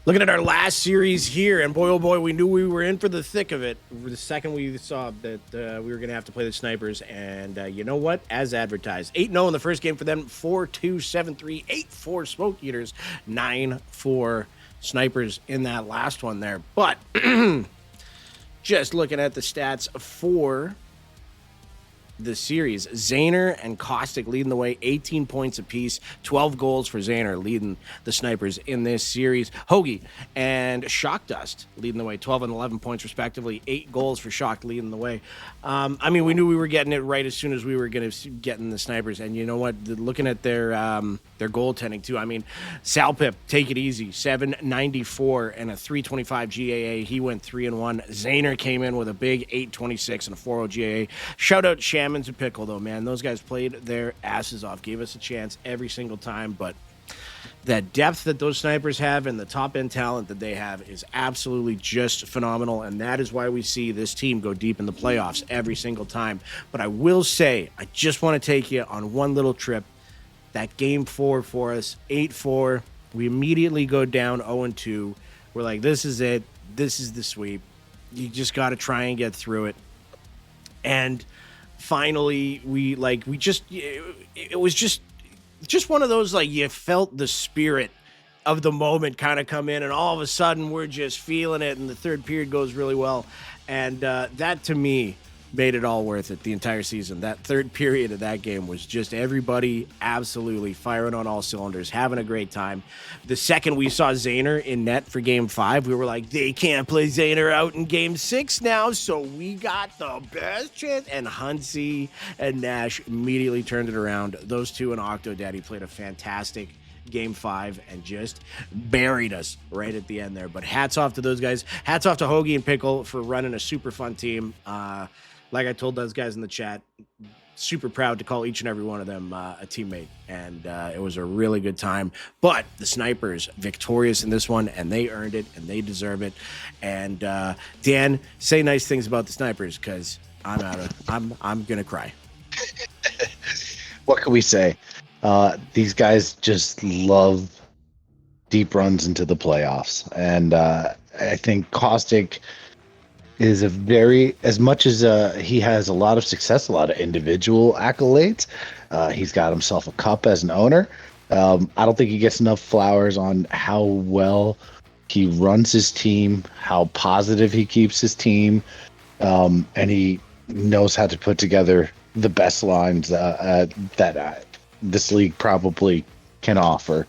Looking at our last series here, and boy, oh boy, we knew we were in for the thick of it. The second we saw that we were going to have to play the Snipers, and you know what? As advertised, 8-0 in the first game for them, 4-2, 7-3, 8-4 Smoke Eaters, 9-4 Snipers in that last one there. But just looking at the stats for the series, Zayner and Caustic leading the way, 18 points apiece, 12 goals for Zayner leading the Snipers in this series. Hoagie and Shock Dust leading the way, 12 and 11 points respectively, 8 goals for Shock leading the way. I mean, we knew we were getting it right as soon as we were going to get in the Snipers, and you know what? Looking at their goaltending too. I mean, Salpip, take it easy, 794 and a 325 GAA. He went 3-1. Zayner came in with a big 826 and a 40 GAA. Shout out Shamans and Pickle though, man. Those guys played their asses off, gave us a chance every single time, but that depth that those Snipers have and the top end talent that they have is absolutely just phenomenal, and that is why we see this team go deep in the playoffs every single time. But I will say, I just want to take you on one little trip. That game 4 for us, 8-4. We immediately go down 0-2. We're like, this is it. This is the sweep. You just got to try and get through it. And finally, it was just one of those, like, you felt the spirit of the moment kind of come in, and all of a sudden we're just feeling it, and the third period goes really well. And that, to me, made it all worth it the entire season. That third period of that game was just everybody absolutely firing on all cylinders, having a great time. The second we saw Zayner in net for game 5, we were like, they can't play Zayner out in game 6 now, so we got the best chance. And Hunsey and Nash immediately turned it around. Those two and Octo Daddy played a fantastic game 5 and just buried us right at the end there. But hats off to those guys. Hats off to Hoagie and Pickle for running a super fun team. Like I told those guys in the chat, super proud to call each and every one of them a teammate, and it was a really good time. But the Snipers victorious in this one, and they earned it, and they deserve it. And Dan, say nice things about the Snipers, because I'm gonna cry.
What can we say? These guys just love deep runs into the playoffs, and I think Caustic is as much as he has a lot of success, a lot of individual accolades. He's got himself a cup as an owner. I don't think he gets enough flowers on how well he runs his team, how positive he keeps his team, and he knows how to put together the best lines that this league probably can offer.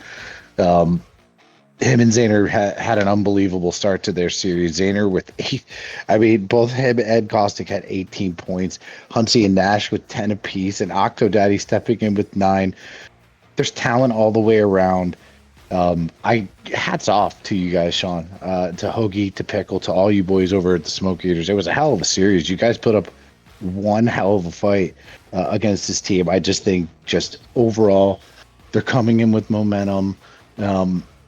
Him and Zayner had an unbelievable start to their series. Zayner with 8, both him and Caustic had 18 points. Hunsey and Nash with 10 apiece, and Octo Daddy stepping in with 9. There's talent all the way around. Hats off to you guys, Sean, to Hoagie, to Pickle, to all you boys over at the Smoke Eaters. It was a hell of a series. You guys put up one hell of a fight against this team. I just think, just overall, they're coming in with momentum.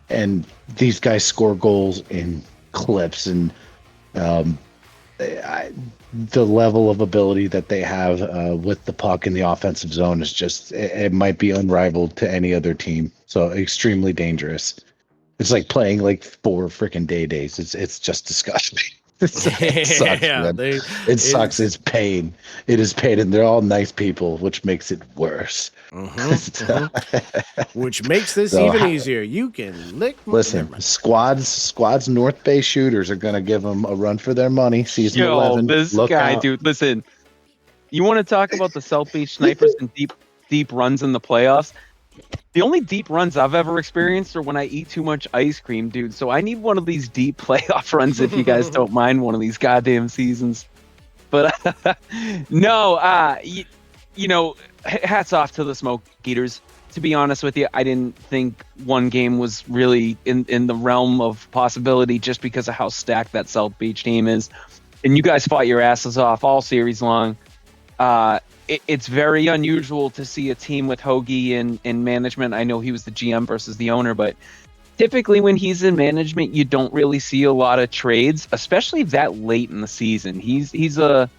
And these guys score goals in clips, and the level of ability that they have with the puck in the offensive zone is just, it might be unrivaled to any other team. So extremely dangerous. It's like playing like 4 freaking days. It's just disgusting. It sucks,
yeah,
man. It sucks. It's pain. It is pain, and they're all nice people, which makes it worse.
Which makes this
So,
even easier. You can lick.
Listen, squads North Bay shooters are going to give them a run for their money. Season
Yo,
11.
this
Look
guy,
out.
dude. Listen, you want to talk about the South Beach Snipers and deep runs in the playoffs? The only deep runs I've ever experienced are when I eat too much ice cream, dude. So I need one of these deep playoff runs if you guys don't mind one of these goddamn seasons. But no, you know, hats off to the Smoke Eaters. To be honest with you, I didn't think one game was really in the realm of possibility just because of how stacked that South Beach team is. And you guys fought your asses off all series long. It's very unusual to see a team with Hoagie in management. I know he was the GM versus the owner, but typically when he's in management, you don't really see a lot of trades, especially that late in the season. He's a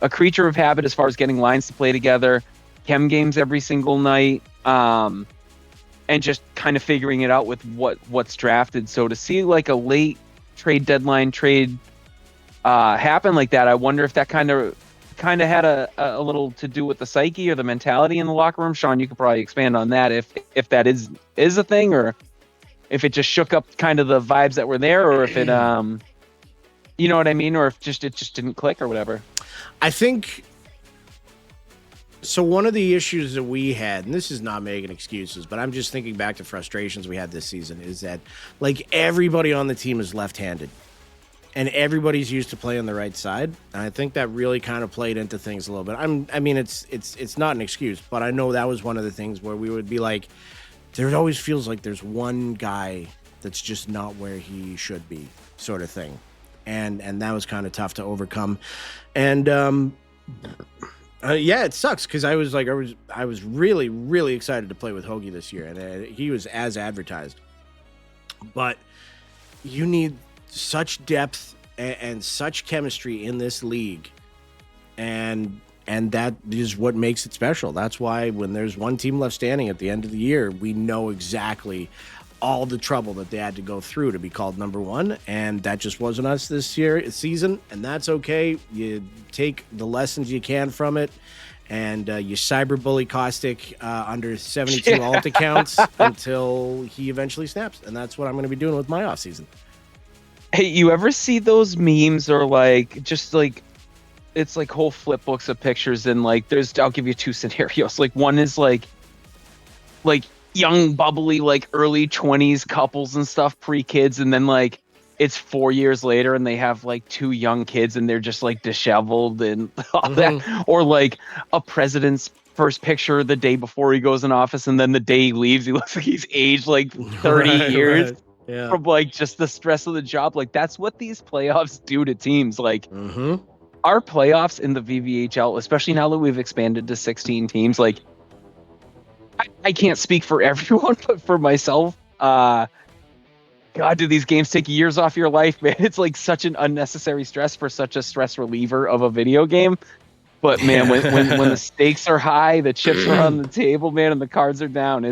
creature of habit as far as getting lines to play together, chem games every single night, and just kind of figuring it out with what's drafted. So to see like a late trade deadline trade happen like that, I wonder if that kind of had a little to do with the psyche or the mentality in the locker room. Sean, you could probably expand on that if that is a thing, or if it just shook up kind of the vibes that were there, or if it you know what I mean, or if it just didn't click or whatever.
I think so. One of the issues that we had, and this is not making excuses, but I'm just thinking back to frustrations we had this season, is that like everybody on the team is left-handed. And everybody's used to play on the right side. And I think that really kind of played into things a little bit. I mean, it's not an excuse, but I know that was one of the things where we would be like, there always feels like there's one guy that's just not where he should be, sort of thing. And that was kind of tough to overcome. And yeah, it sucks because I was really, really excited to play with Hoagie this year, and he was as advertised. But you need such depth and such chemistry in this league, and that is what makes it special. That's why when there's one team left standing at the end of the year, we know exactly all the trouble that they had to go through to be called number one, and that just wasn't us this season, and that's okay. You take the lessons you can from it, and you cyberbully Caustic under 72 alt accounts until he eventually snaps, and that's what I'm going to be doing with my off season.
Hey, you ever see those memes or like just like it's like whole flip books of pictures, and like I'll give you two scenarios. Like one is like young bubbly like early 20s couples and stuff, pre-kids, and then like it's 4 years later and they have like two young kids and they're just like disheveled and all that. Or like a president's first picture the day before he goes in office, and then the day he leaves he looks like he's aged like 30 years.
Right. Yeah.
From like just the stress of the job. Like that's what these playoffs do to teams. Like our playoffs in the VVHL, especially now that we've expanded to 16 teams, like I can't speak for everyone, but for myself, God, do these games take years off your life, man? It's like such an unnecessary stress for such a stress reliever of a video game. But man, when the stakes are high, the chips are on the table, man, and the cards are down,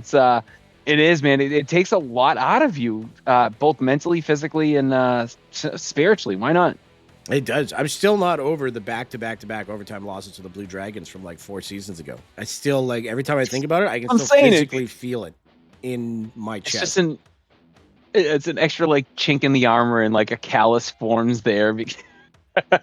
it is, man. It takes a lot out of you, both mentally, physically, and spiritually. Why not?
It does. I'm still not over the back-to-back-to-back overtime losses to the Blue Dragons from like 4 seasons ago. I still like every time I think about it, I can still physically feel it in my chest.
It's an extra like chink in the armor, and like a callus forms there.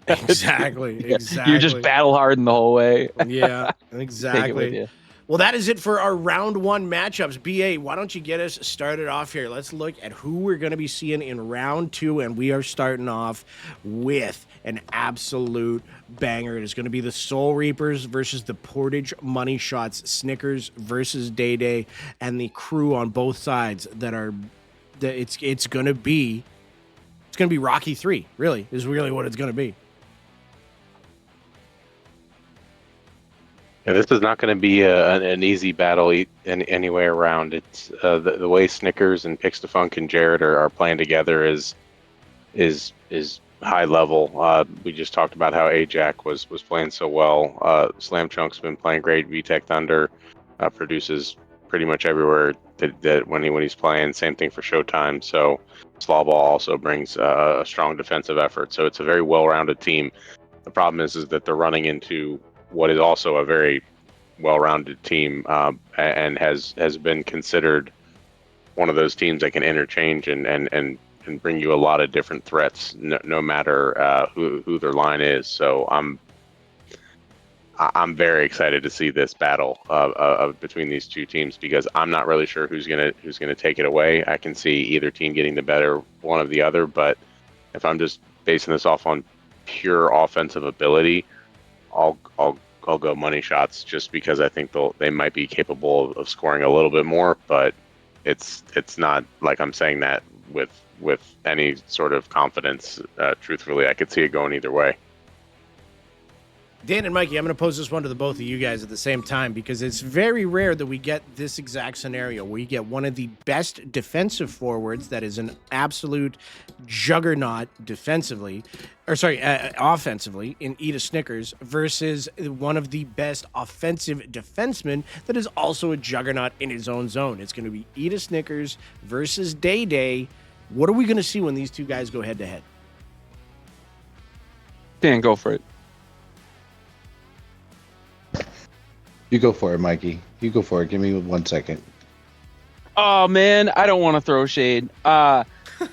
Exactly.
You're just battle hardened the whole way.
Yeah, exactly. Well, that is it for our round one matchups. BA, why don't you get us started off here? Let's look at who we're going to be seeing in round two, and we are starting off with an absolute banger. It is going to be the Soul Reapers versus the Portage Money Shots, Snickers versus Day Day, and the crew on both sides it's going to be Rocky 3, really, is really what it's going to be.
Yeah, this is not going to be an easy battle any way around. It's the way Snickers and Pixtafunk and Jared are playing together is high level. We just talked about how Ajax was playing so well. Slam Chunk's been playing great. VTech Thunder produces pretty much everywhere that when he's playing. Same thing for Showtime. So Slawball also brings a strong defensive effort. So it's a very well-rounded team. The problem is that they're running into what is also a very well-rounded team, and has been considered one of those teams that can interchange and bring you a lot of different threats, no matter who their line is. So I'm very excited to see this battle of between these two teams, because I'm not really sure who's gonna take it away. I can see either team getting the better one of the other, but if I'm just basing this off on pure offensive ability, I'll go money shots, just because I think they might be capable of scoring a little bit more, but it's not like I'm saying that with any sort of confidence. Truthfully, I could see it going either way.
Dan and Mikey, I'm going to pose this one to the both of you guys at the same time, because it's very rare that we get this exact scenario where you get one of the best defensive forwards that is an absolute juggernaut defensively, offensively, in Eda Snickers, versus one of the best offensive defensemen that is also a juggernaut in his own zone. It's going to be Eda Snickers versus Day Day. What are we going to see when these two guys go head to head?
Dan, go for it.
You go for it, Mikey. You go for it. Give me 1 second.
Oh man, I don't want to throw shade.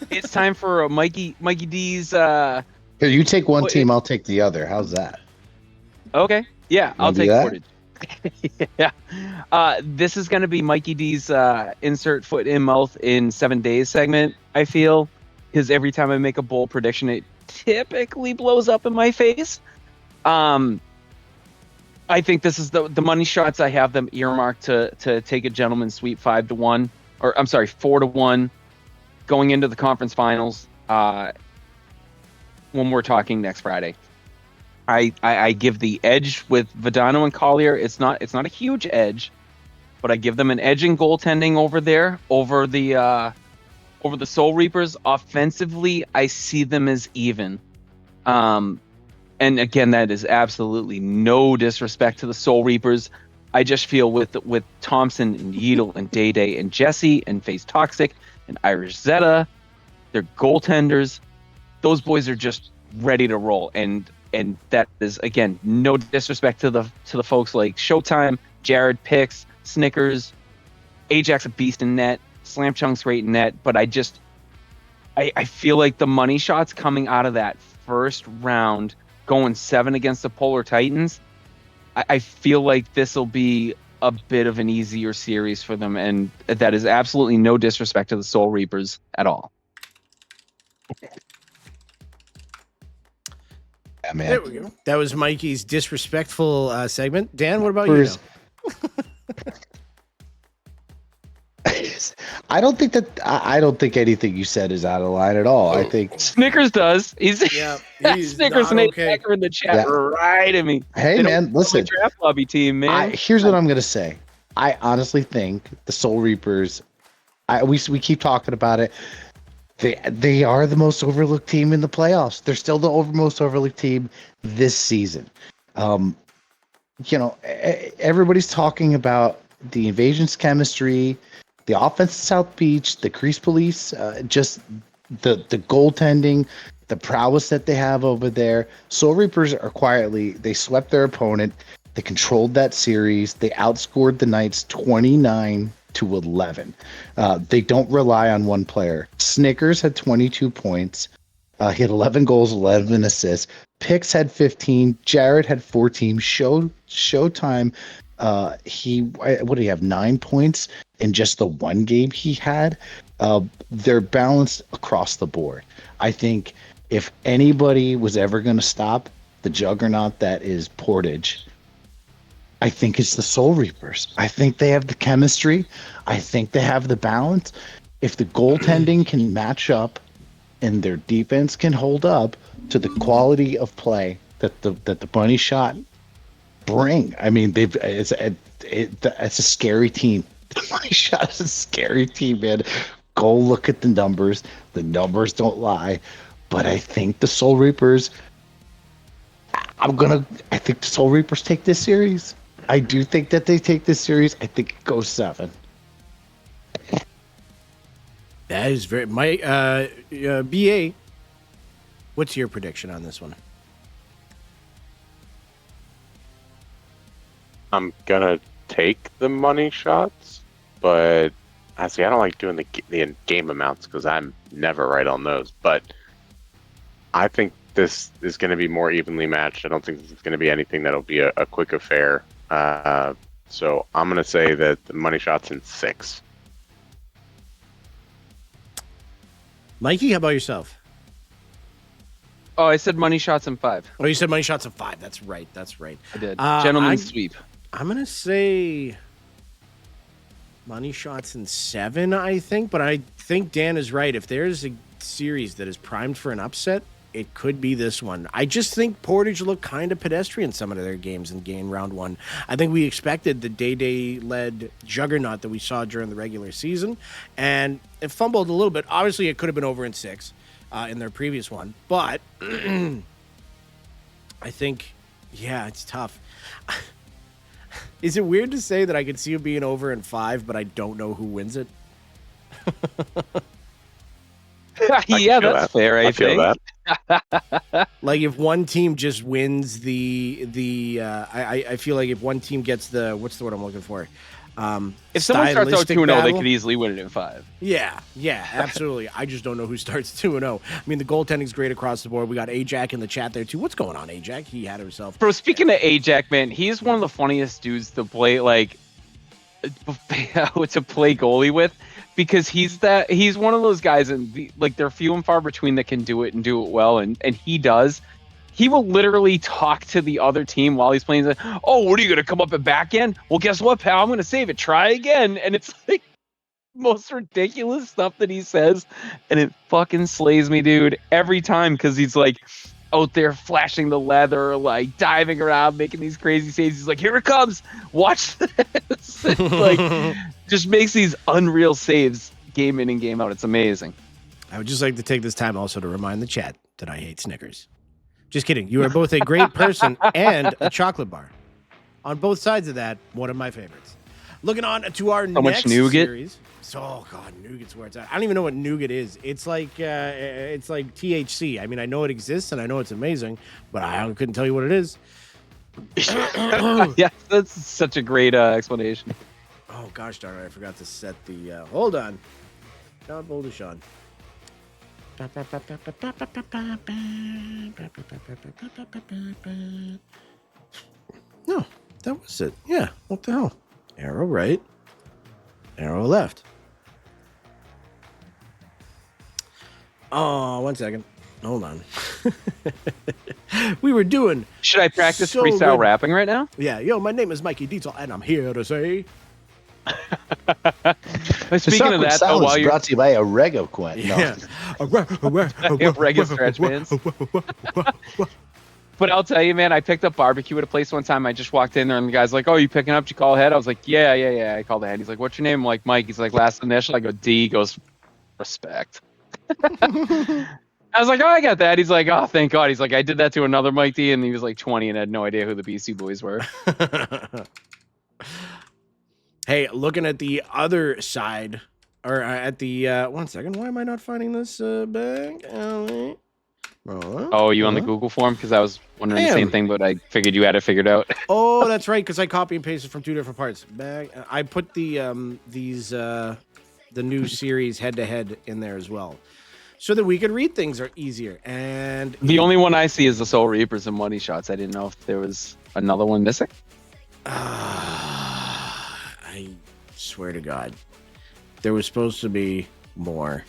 It's time for Mikey D's.
Here, you take one team, I'll take the other. How's that?
Okay, yeah, I'll
do
take
that?
footage. Yeah, this is gonna be Mikey D's insert foot in mouth in 7 days segment. I feel, because every time I make a bold prediction, it typically blows up in my face. I think this is the money shots. I have them earmarked to take a gentleman's sweep 5-1, or I'm sorry, 4-1, going into the conference finals. When we're talking next Friday, I give the edge with Vedano and Collier. It's not a huge edge, but I give them an edge in goaltending over there, over the Soul Reapers. Offensively, I see them as even. And again, that is absolutely no disrespect to the Soul Reapers. I just feel with Thompson and Yeadle and Day Day and Jesse and Face Toxic and Irish Zeta, they're goaltenders. Those boys are just ready to roll. And that is, again, no disrespect to the folks like Showtime, Jared Picks, Snickers, Ajax a beast in net, Slam Chunk's great in net. But I feel like the money shots coming out of that first round, going 7 against the Polar Titans, I feel like this will be a bit of an easier series for them, and that is absolutely no disrespect to the Soul Reapers at all.
Yeah, man.
There we go. That was Mikey's disrespectful segment. Dan, what about you now?
I don't think anything you said is out of line at all. I think
Snickers does. He's Snickers and
okay.
in the chat right at me.
Hey, man, listen.
Draft lobby team, man.
Here's what I'm gonna say. I honestly think the Soul Reapers. We keep talking about it. They are the most overlooked team in the playoffs. They're still the most overlooked team this season. Everybody's talking about the Invasion's chemistry, the offense at South Beach, the Crease Police, just the goaltending, the prowess that they have over there. Soul Reapers are quietly, they swept their opponent. They controlled that series. They outscored the Knights 29-11. They don't rely on one player. Snickers had 22 points. He had 11 goals, 11 assists. Pix had 15. Jared had 14. Showtime, what did he have? 9 points in just the one game he had. They're balanced across the board. I think if anybody was ever going to stop the juggernaut that is Portage, I think it's the Soul Reapers. I think they have the chemistry. I think they have the balance. If the goaltending can match up and their defense can hold up to the quality of play that the money shot bring, I mean, it's a scary team. The money shot is a scary team, man. Go look at the numbers. The numbers don't lie. But I think the Soul Reapers. I think the Soul Reapers take this series. I do think that they take this series. I think it goes 7.
That is very BA. What's your prediction on this one?
I'm gonna take the money shots, but honestly, I don't like doing the game amounts because I'm never right on those. But I think this is going to be more evenly matched. I don't think this is going to be anything that'll be a quick affair. So I'm going to say that the money shots in 6.
Mikey, how about yourself?
Oh, I said money shots in 5.
Oh, you said money shots of 5. That's right. That's right.
I did. Gentleman's sweep.
I'm going to say money shots in 7, I think. But I think Dan is right. If there's a series that is primed for an upset, it could be this one. I just think Portage looked kind of pedestrian some of their games in game round 1. I think we expected the Day-Day-led juggernaut that we saw during the regular season, and it fumbled a little bit. Obviously, it could have been over in 6 in their previous one, but I think, yeah, it's tough. Is it weird to say that I could see it being over in 5, but I don't know who wins it?
Yeah, that's fair. I
feel
think.
that.
Like if one team just wins I feel like if one team gets what's the word I'm looking for?
If someone starts out 2-0, they
battle,
could easily win it in 5.
Yeah, absolutely. I just don't know who starts 2-0. I mean, the goaltending's great across the board. We got Ajax in the chat there too. What's going on, Ajax? He had himself.
Bro, speaking of Ajax, man, he's one of the funniest dudes to play to play goalie with, because he's one of those guys, and they're few and far between that can do it and do it well, and he does. He will literally talk to the other team while he's playing. He's like, oh, what are you gonna come up and backhand? Well, guess what, pal? I'm gonna save it. Try again. And it's like most ridiculous stuff that he says, and it fucking slays me, dude, every time, because he's like out there flashing the leather, like diving around, making these crazy saves. He's like, here it comes. Watch this. Like, just makes these unreal saves game in and game out. It's amazing.
I would just like to take this time also to remind the chat that I hate Snickers. Just kidding. You are both a great person and a chocolate bar. On both sides of that, one of my favorites. Looking on to our next series. Oh God, nougat's where it's at. I don't even know what nougat is. It's like THC. I mean, I know it exists and I know it's amazing, but I couldn't tell you what it is.
Yeah, that's such a great explanation.
Oh gosh darn it, I forgot to set the hold on. Not Boldishon. No, that was it. Yeah, what the hell? Arrow right, arrow left. Oh, 1 second. Hold on. We were doing.
Should I practice freestyle rapping right now?
Yeah, yo, my name is Mikey Diesel, and I'm here to say.
Speaking of that, though, while you're
brought to you by Orego Quint.
Yeah.
Reggae stretch bands. But I'll tell you, man, I picked up barbecue at a place one time. I just walked in there, and the guy's like, "Oh, you picking up? Did you call ahead?" I was like, "Yeah." I called ahead. He's like, "What's your name?" I'm like, "Mike." He's like, "Last initial." I go, "D." He goes, "Respect." I was like, "Oh, I got that." He's like, "Oh, thank God." He's like, "I did that to another Mike D," and he was like 20 and had no idea who the BC Boys were.
Hey, looking at the other side, or at the 1 second. Why am I not finding this bag?
Oh, you on the Google form? Because I was wondering the same thing, but I figured you had it figured out.
Oh, that's right, because I copy and pasted from 2 different parts. Bag. I put the new series head to head in there as well, so that we could read things are easier. And
the only one I see is the Soul Reapers and Money Shots. I didn't know if there was another one missing.
I swear to God, there was supposed to be more,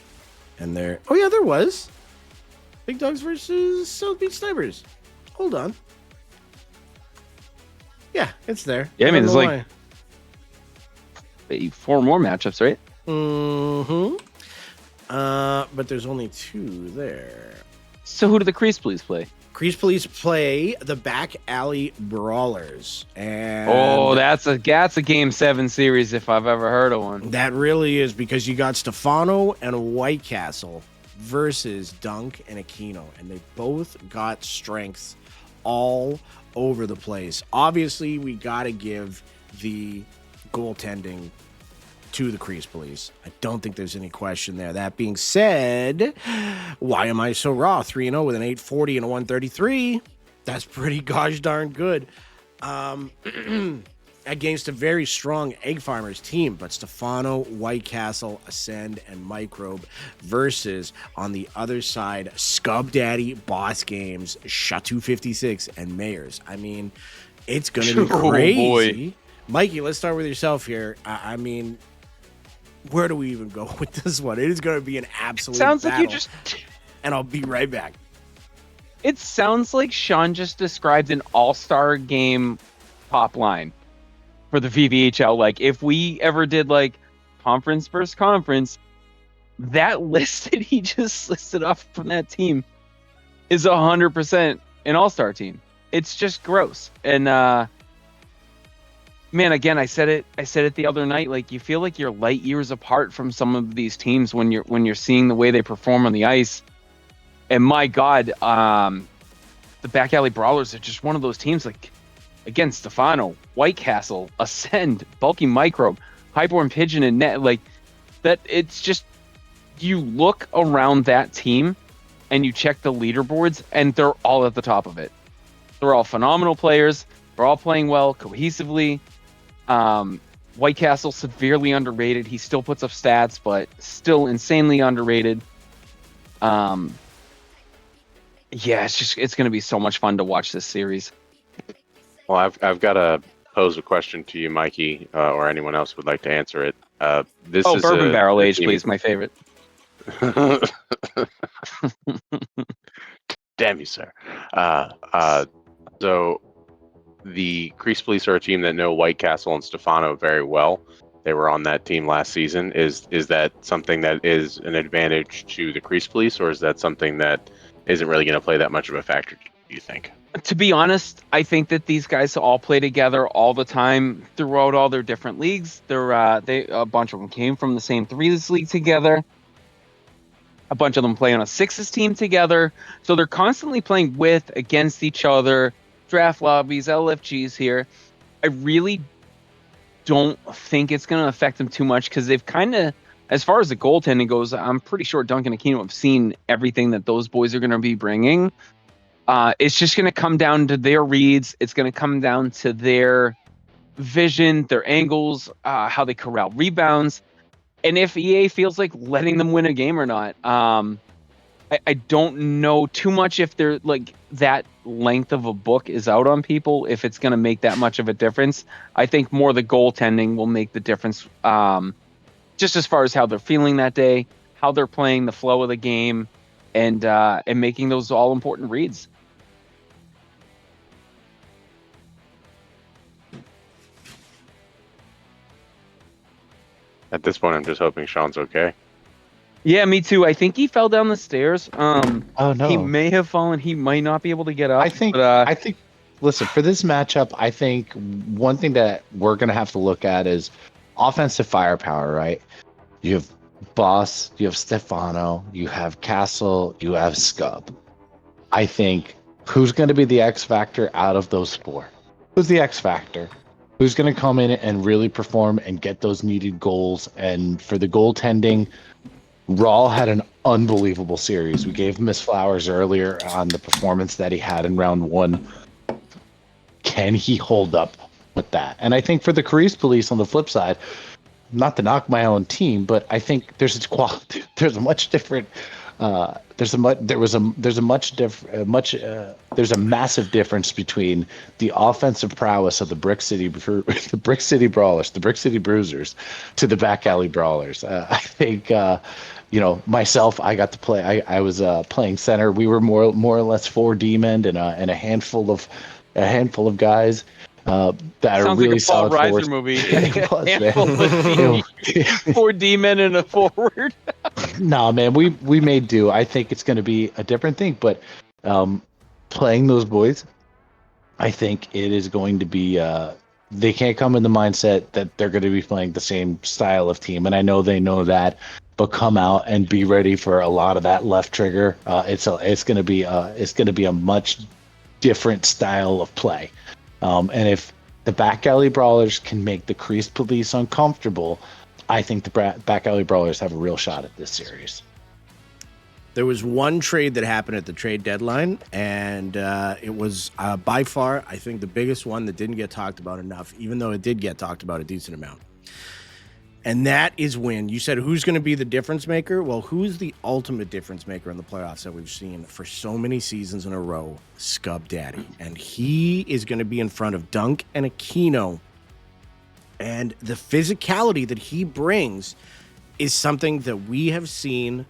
and there. Oh yeah, there was. Big Dogs versus South Beach Snipers. Hold on. Yeah, it's there.
Yeah, I mean, there's like 4 more matchups, right?
Mm-hmm. But there's only 2 there.
So who do the Crease Police play?
Crease Police play the Back Alley Brawlers, and
that's a Game 7 series if I've ever heard of one.
That really is, because you got Stefano and White Castle versus Dunk and Aquino, and they both got strengths all over the place. Obviously, we got to give the goaltending to the Crease Police. I don't think there's any question there. That being said, why am I so raw? 3-0 with an 840 and a 133. That's pretty gosh darn good. against a very strong Egg Farmers team, but Stefano, White Castle, Ascend, and Microbe versus, on the other side, Scub Daddy, Boss Games, Chateau 56, and Mayors. I mean, it's going to be crazy. Mikey, let's start with yourself here. I mean, where do we even go with this one? It is going to be an absolute
Sounds
battle.
like you just...
And I'll be right back.
It sounds like Sean just described an all-star game top line for the VVHL. Like, if we ever did, like, conference versus conference, that list that he just listed off from that team is 100% an all-star team. It's just gross. And, man, again, I said it the other night, like, you feel like you're light years apart from some of these teams when you're seeing the way they perform on the ice. And my God, the Back Alley Brawlers are just one of those teams, like, again, Stefano, White Castle, Ascend, Bulky Microbe, Highborn Pigeon, and Net, like, that. It's just, you look around that team and you check the leaderboards and they're all at the top of it. They're all phenomenal players. They're all playing well, cohesively. White Castle, severely underrated. He still puts up stats, but still insanely underrated. Yeah, it's going to be so much fun to watch this series.
Well, I've got to pose a question to you, Mikey, or anyone else would like to answer it. This is
bourbon barrel aged,
team...
please, my favorite.
Damn you, sir. So the Crease Police are a team that know White Castle and Stefano very well. They were on that team last season. Is that something that is an advantage to the Crease Police, or is that something that isn't really going to play that much of a factor, do you think?
To be honest, I think that these guys all play together all the time throughout all their different leagues. A bunch of them came from the same threes league together. A bunch of them play on a sixes team together. So they're constantly playing with, against each other, draft lobbies, LFGs here. I really don't think it's going to affect them too much because they've kind of, as far as the goaltending goes, I'm pretty sure Duncan and Aquino have seen everything that those boys are going to be bringing. It's just going to come down to their reads. It's going to come down to their vision, their angles, how they corral rebounds, and if EA feels like letting them win a game or not. I don't know too much if they're like that length of a book is out on people, if it's going to make that much of a difference. I think more the goaltending will make the difference. Just as far as how they're feeling that day, how they're playing, the flow of the game, and making those all important reads.
At this point, I'm just hoping Sean's okay.
Yeah, me too. I think he fell down the stairs.
Oh no,
he may have fallen. He might not be able to get up.
I think. Listen, for this matchup, I think one thing that we're gonna have to look at is offensive firepower. Right? You have Boss, you have Stefano, you have Castle, you have Scub. I think who's going to be the X factor out of those four? Who's the X factor? Who's going to come in and really perform and get those needed goals? And for the goaltending, Rawl had an unbelievable series. We gave him his flowers earlier on the performance that he had in round one. Can he hold up with that? And I think for the Crease Police on the flip side, not to knock my own team, but I think there's a massive difference between the offensive prowess of the Brick City Brawlers, the Brick City Bruisers, to the Back Alley Brawlers. I think myself, I got to play. I was playing center. We were more or less 4D men and a handful of guys. That are really solid
Paul
forwards.
Reiser movie.
It was, man.
4D men and a forward.
No, man, we made do. I think it's going to be a different thing, but playing those boys, I think it is going to be. They can't come in the mindset that they're going to be playing the same style of team, and I know they know that. But come out and be ready for a lot of that left trigger. It's going to be a much different style of play. And if the Back Alley Brawlers can make the Crease Police uncomfortable, I think the Back Alley Brawlers have a real shot at this series.
There was one trade that happened at the trade deadline, and it was by far, I think, the biggest one that didn't get talked about enough, even though it did get talked about a decent amount. And that is when you said, who's going to be the difference maker? Well, who's the ultimate difference maker in the playoffs that we've seen for so many seasons in a row? Scub Daddy. And he is going to be in front of Dunk and Aquino. And the physicality that he brings is something that we have seen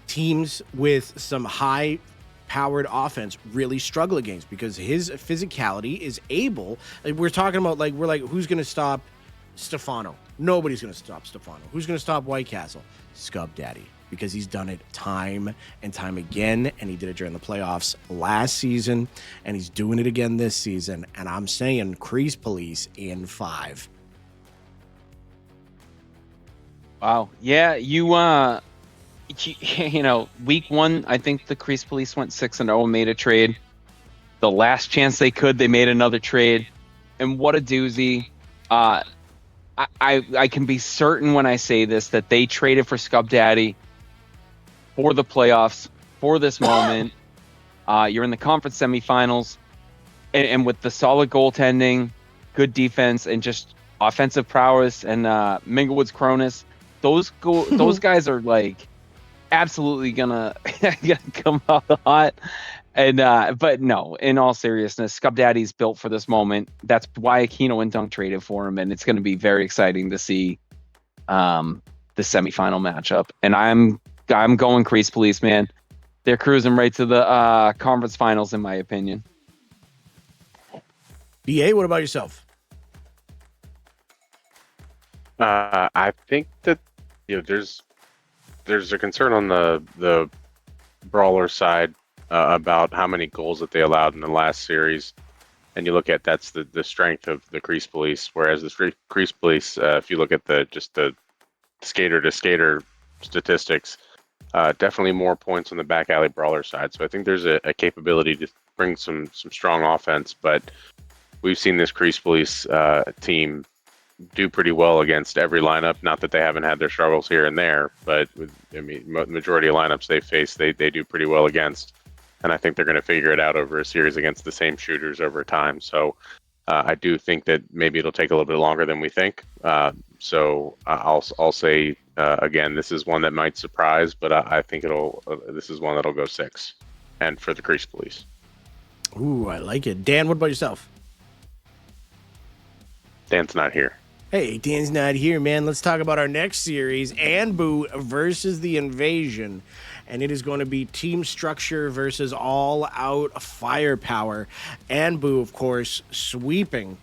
teams with some high-powered offense really struggle against, because his physicality is able. Like, we're talking about, like, we're like, who's going to stop Stefano? Nobody's going to stop Stefano. Who's going to stop White Castle? Scub Daddy, because he's done it time and time again, and he did it during the playoffs last season, and he's doing it again this season. And I'm saying Crease Police in 5.
Wow. Yeah, you know, week 1, I think the Crease Police went 6-0 and made a trade. The last chance they could, they made another trade. And what a doozy. I can be certain when I say this that they traded for Scub Daddy for the playoffs, for this moment. You're in the conference semifinals, and with the solid goaltending, good defense, and just offensive prowess, and Minglewood's Cronus, those guys are like absolutely gonna come out hot. And but no, in all seriousness, Scub Daddy's built for this moment. That's why Aquino and Dunk traded for him, and it's going to be very exciting to see the semifinal matchup. And I'm going Crease Police, man. They're cruising right to the conference finals, in my opinion.
BA, what about yourself?
I think that there's a concern on the brawler side about how many goals that they allowed in the last series, and you look at that's the strength of the Crease Police. Whereas the Crease Police, if you look at the skater to skater statistics, definitely more points on the back alley brawler side. So I think there's a capability to bring some strong offense, but we've seen this Crease Police team do pretty well against every lineup. Not that they haven't had their struggles here and there, but majority of lineups they face, they do pretty well against. And I think they're going to figure it out over a series against the same shooters over time. So I do think that maybe it'll take a little bit longer than we think. So I'll say again, this is one that might surprise, but I think this is one that'll go 6, and for the Crease Police.
Ooh, I like it. Dan, what about yourself?
Dan's not here.
Hey, Dan's not here, man. Let's talk about our next series, Anbu versus the Invasion. And it is going to be team structure versus all-out firepower. Anbu, of course, sweeping.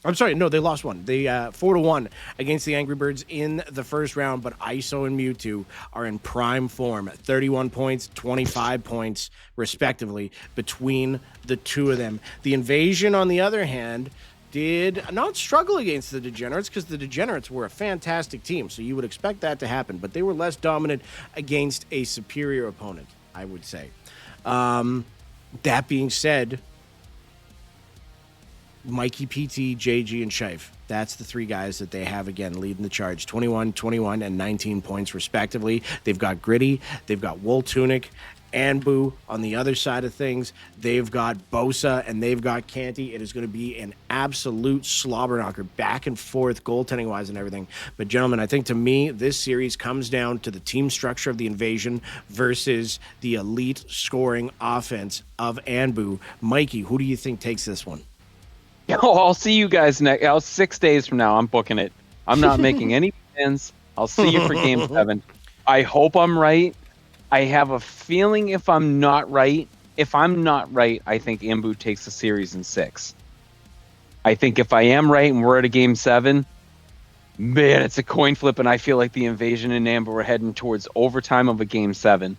I'm sorry, no, they lost one. They 4-1 against the Angry Birds in the first round, but ISO and Mewtwo are in prime form. 31 points, 25 points, respectively, between the two of them. The Invasion, on the other hand, did not struggle against the Degenerates, because the Degenerates were a fantastic team, so you would expect that to happen, but they were less dominant against a superior opponent, I would say. That being said, Mikey, PT, JG, and Scheif, that's the 3 guys that they have, again, leading the charge. 21, 21, and 19 points, respectively. They've got Gritty, they've got Wool Tunic, Anbu on the other side of things. They've got Bosa and they've got Canty. It is going to be an absolute slobber knocker, back and forth, goaltending wise and everything. But gentlemen, I think to me, this series comes down to the team structure of the Invasion versus the elite scoring offense of Anbu. Mikey, who do you think takes this one?
Oh, I'll see you guys next. 6 days from now, I'm booking it. I'm not making any plans. I'll see you for Game 7. I hope I'm right. I have a feeling if I'm not right, I think Anbu takes the series in 6. I think if I am right and we're at a Game 7, man, it's a coin flip, and I feel like the Invasion and Anbu are heading towards overtime of a Game 7.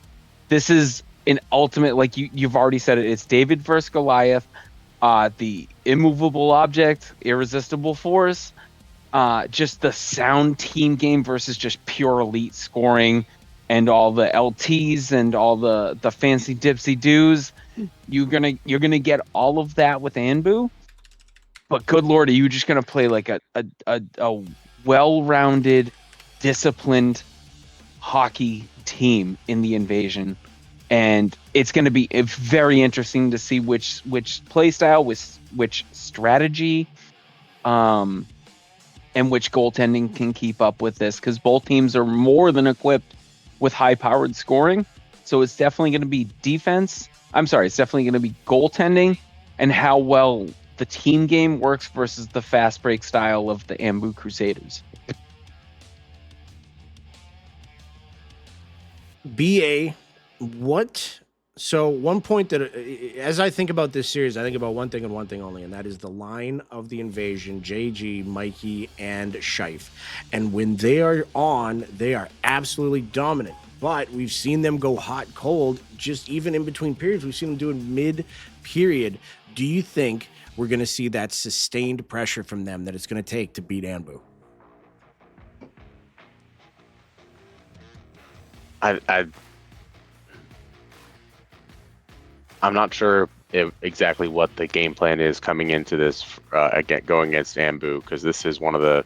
This is an ultimate, like you've already said it, it's David versus Goliath, the immovable object, irresistible force, just the sound team game versus just pure elite scoring. And all the LTs and all the fancy dipsy doos, you're gonna get all of that with Anbu. But good Lord, are you just gonna play like a well-rounded, disciplined hockey team in the invasion, and it's going to be very interesting to see which play style, which strategy, and which goaltending can keep up with this, because both teams are more than equipped with high-powered scoring. So it's definitely going to be defense. It's definitely going to be goaltending and how well the team game works versus the fast break style of the Ambu Crusaders.
BA, what? So one point that, as I think about this series, I think about one thing and one thing only, and that is the line of the invasion: JG, Mikey, and Scheif. And when they are on, they are absolutely dominant. But we've seen them go hot, cold, just even in between periods. We've seen them do it mid-period. Do you think we're going to see that sustained pressure from them that it's going to take to beat Ambu?
I'm not sure exactly what the game plan is coming into this going against Ambu, because this is one of the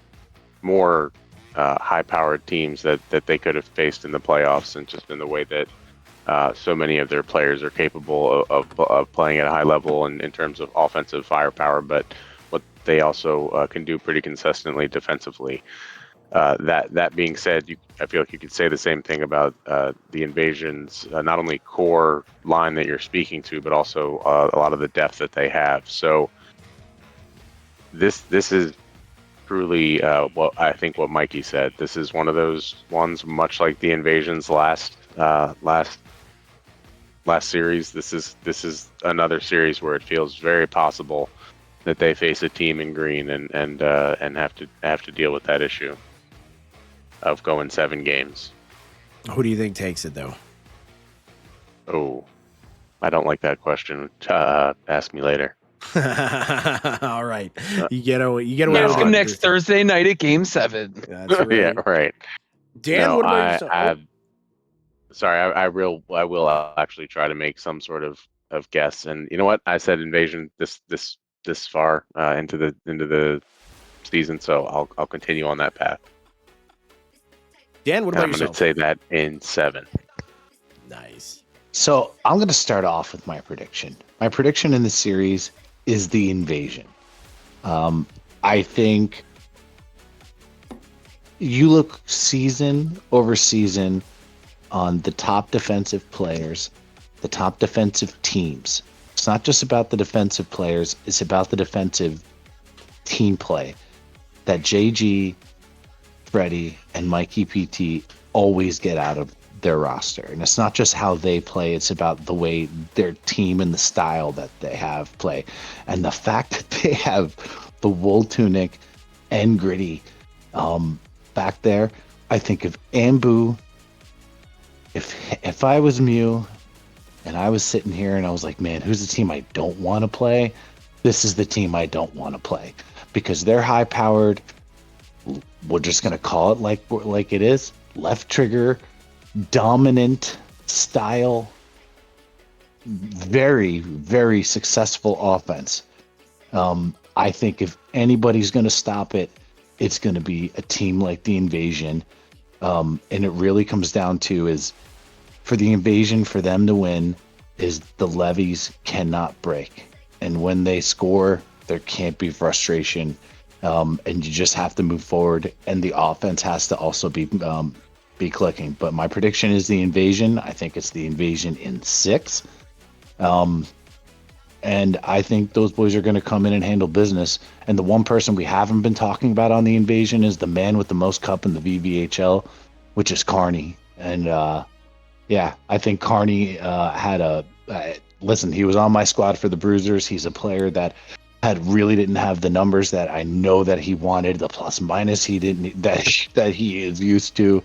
more high-powered teams that they could have faced in the playoffs, and just in the way that so many of their players are capable of playing at a high level in terms of offensive firepower, but what they also can do pretty consistently defensively. That being said, I feel like you could say the same thing about the Invasion's not only core line that you're speaking to, but also a lot of the depth that they have. So this is truly what I think what Mikey said. This is one of those ones, much like the Invasion's last series. This is another series where it feels very possible that they face a team in green and have to deal with that issue of going 7 games.
Who do you think takes it, though?
Oh, I don't like that question. Ask me later.
All right, you get away.
Ask him next Thursday night at Game 7.
That's right.
Yeah, right.
Dan,
no,
what about yourself?
Sorry, I will actually try to make some sort of guess. And you know what? I said Invasion this far into the season, so I'll continue on that path.
Dan, what about yourself?
I'm going to say that in 7.
Nice.
So I'm going to start off with my prediction. My prediction in the series is the Invasion. I think you look season over season on the top defensive players, the top defensive teams. It's not just about the defensive players, it's about the defensive team play that JG, Freddie, and Mikey PT always get out of their roster. And it's not just how they play, it's about the way their team and the style that they have play. And the fact that they have the wool tunic and Gritty back there, I think if Ambu, if I was Mew and I was sitting here and I was like, man, who's the team I don't want to play? This is the team I don't want to play, because they're high powered. We're just gonna call it like it is. Left trigger, dominant style, very, very successful offense. I think if anybody's gonna stop it, it's gonna be a team like the Invasion. And it really comes down to is for the Invasion, for them to win, is the levees cannot break. And when they score, there can't be frustration. And you just have to move forward, and the offense has to also be clicking. But my prediction is the Invasion. I think it's the Invasion in 6. And I think those boys are going to come in and handle business. And the one person we haven't been talking about on the Invasion is the man with the most cup in the VVHL, which is Carney. And yeah, I think Carney had listen, he was on my squad for the Bruisers. He's a player that really didn't have the numbers that I know that he wanted, the plus minus he didn't that he is used to.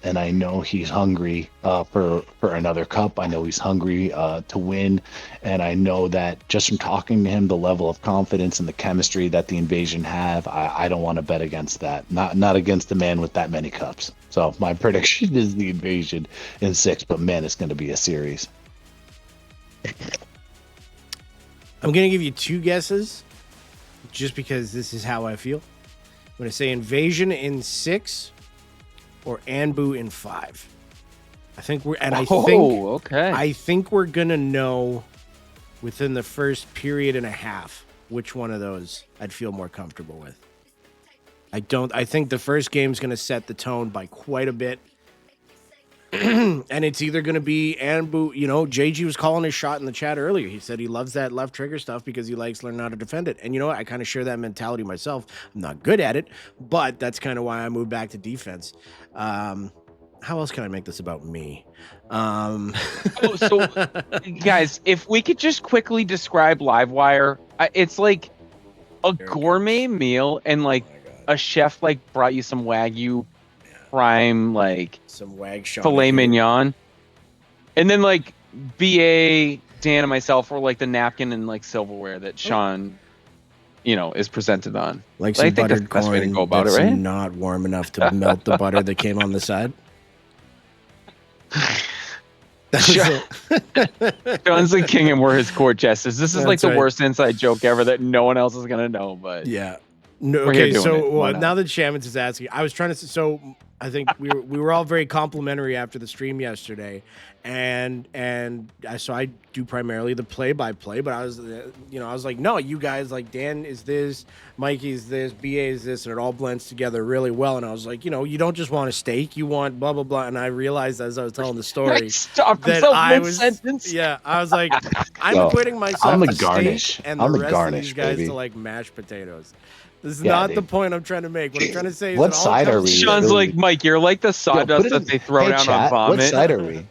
And I know he's hungry for another cup. I know he's hungry to win. And I know that just from talking to him, the level of confidence and the chemistry that the Invasion have, I don't want to bet against that. Not against a man with that many cups. So my prediction is the Invasion in 6, but man, it's going to be a series.
I'm going to give you 2 guesses just because this is how I feel. I'm going to say Invasion in 6 or Anbu in 5. I think we're
okay.
I think we're gonna know within the first period and a half which one of those I'd feel more comfortable with. I think the first game's gonna set the tone by quite a bit. And it's either going to be Anbu, JG was calling his shot in the chat earlier. He said he loves that left trigger stuff because he likes learning how to defend it. And you know what? I kind of share that mentality myself. I'm not good at it, but that's kind of why I moved back to defense. How else can I make this about me?
So, guys, if we could just quickly describe Livewire, it's like a gourmet meal, and like a chef like brought you some Wagyu prime, like
some wag
filet mignon, and then like BA, Dan, and myself were like the napkin and like silverware that Sean, is presented on.
Like some
I think that's
buttered
the best way to
corn
go about it,
that's
right?
not warm enough to melt the butter that came on the side.
Sean's the king, and we're his court jesters. This is like
That's
the
right.
worst inside joke ever that no one else is gonna know. But
Yeah. No,
We're here
okay,
doing
so
it. Why not?
now that Shamans is asking, I was trying to. So I think we were all very complimentary after the stream yesterday, and so I do primarily the play-by-play. But I was, I was like, no, you guys, like Dan is this, Mikey is this, BA is this, and it all blends together really well. And I was like, you don't just want a steak, you want blah blah blah. And I realized as I was telling the story
Stop
that
himself
I was,
mid-sentence.
yeah, I was like, I'm
Yo,
equating myself
I'm the
to
garnish.
steak and the
I'm the
rest
garnish,
of these guys
baby.
to like mashed potatoes. This is
Yeah,
not
dude.
the point I'm trying to make. What I'm trying to say is
What
it all
side are
comes
we?
together.
Sean's like, Mike, you're like the sawdust that they throw down on vomit.
What side are we?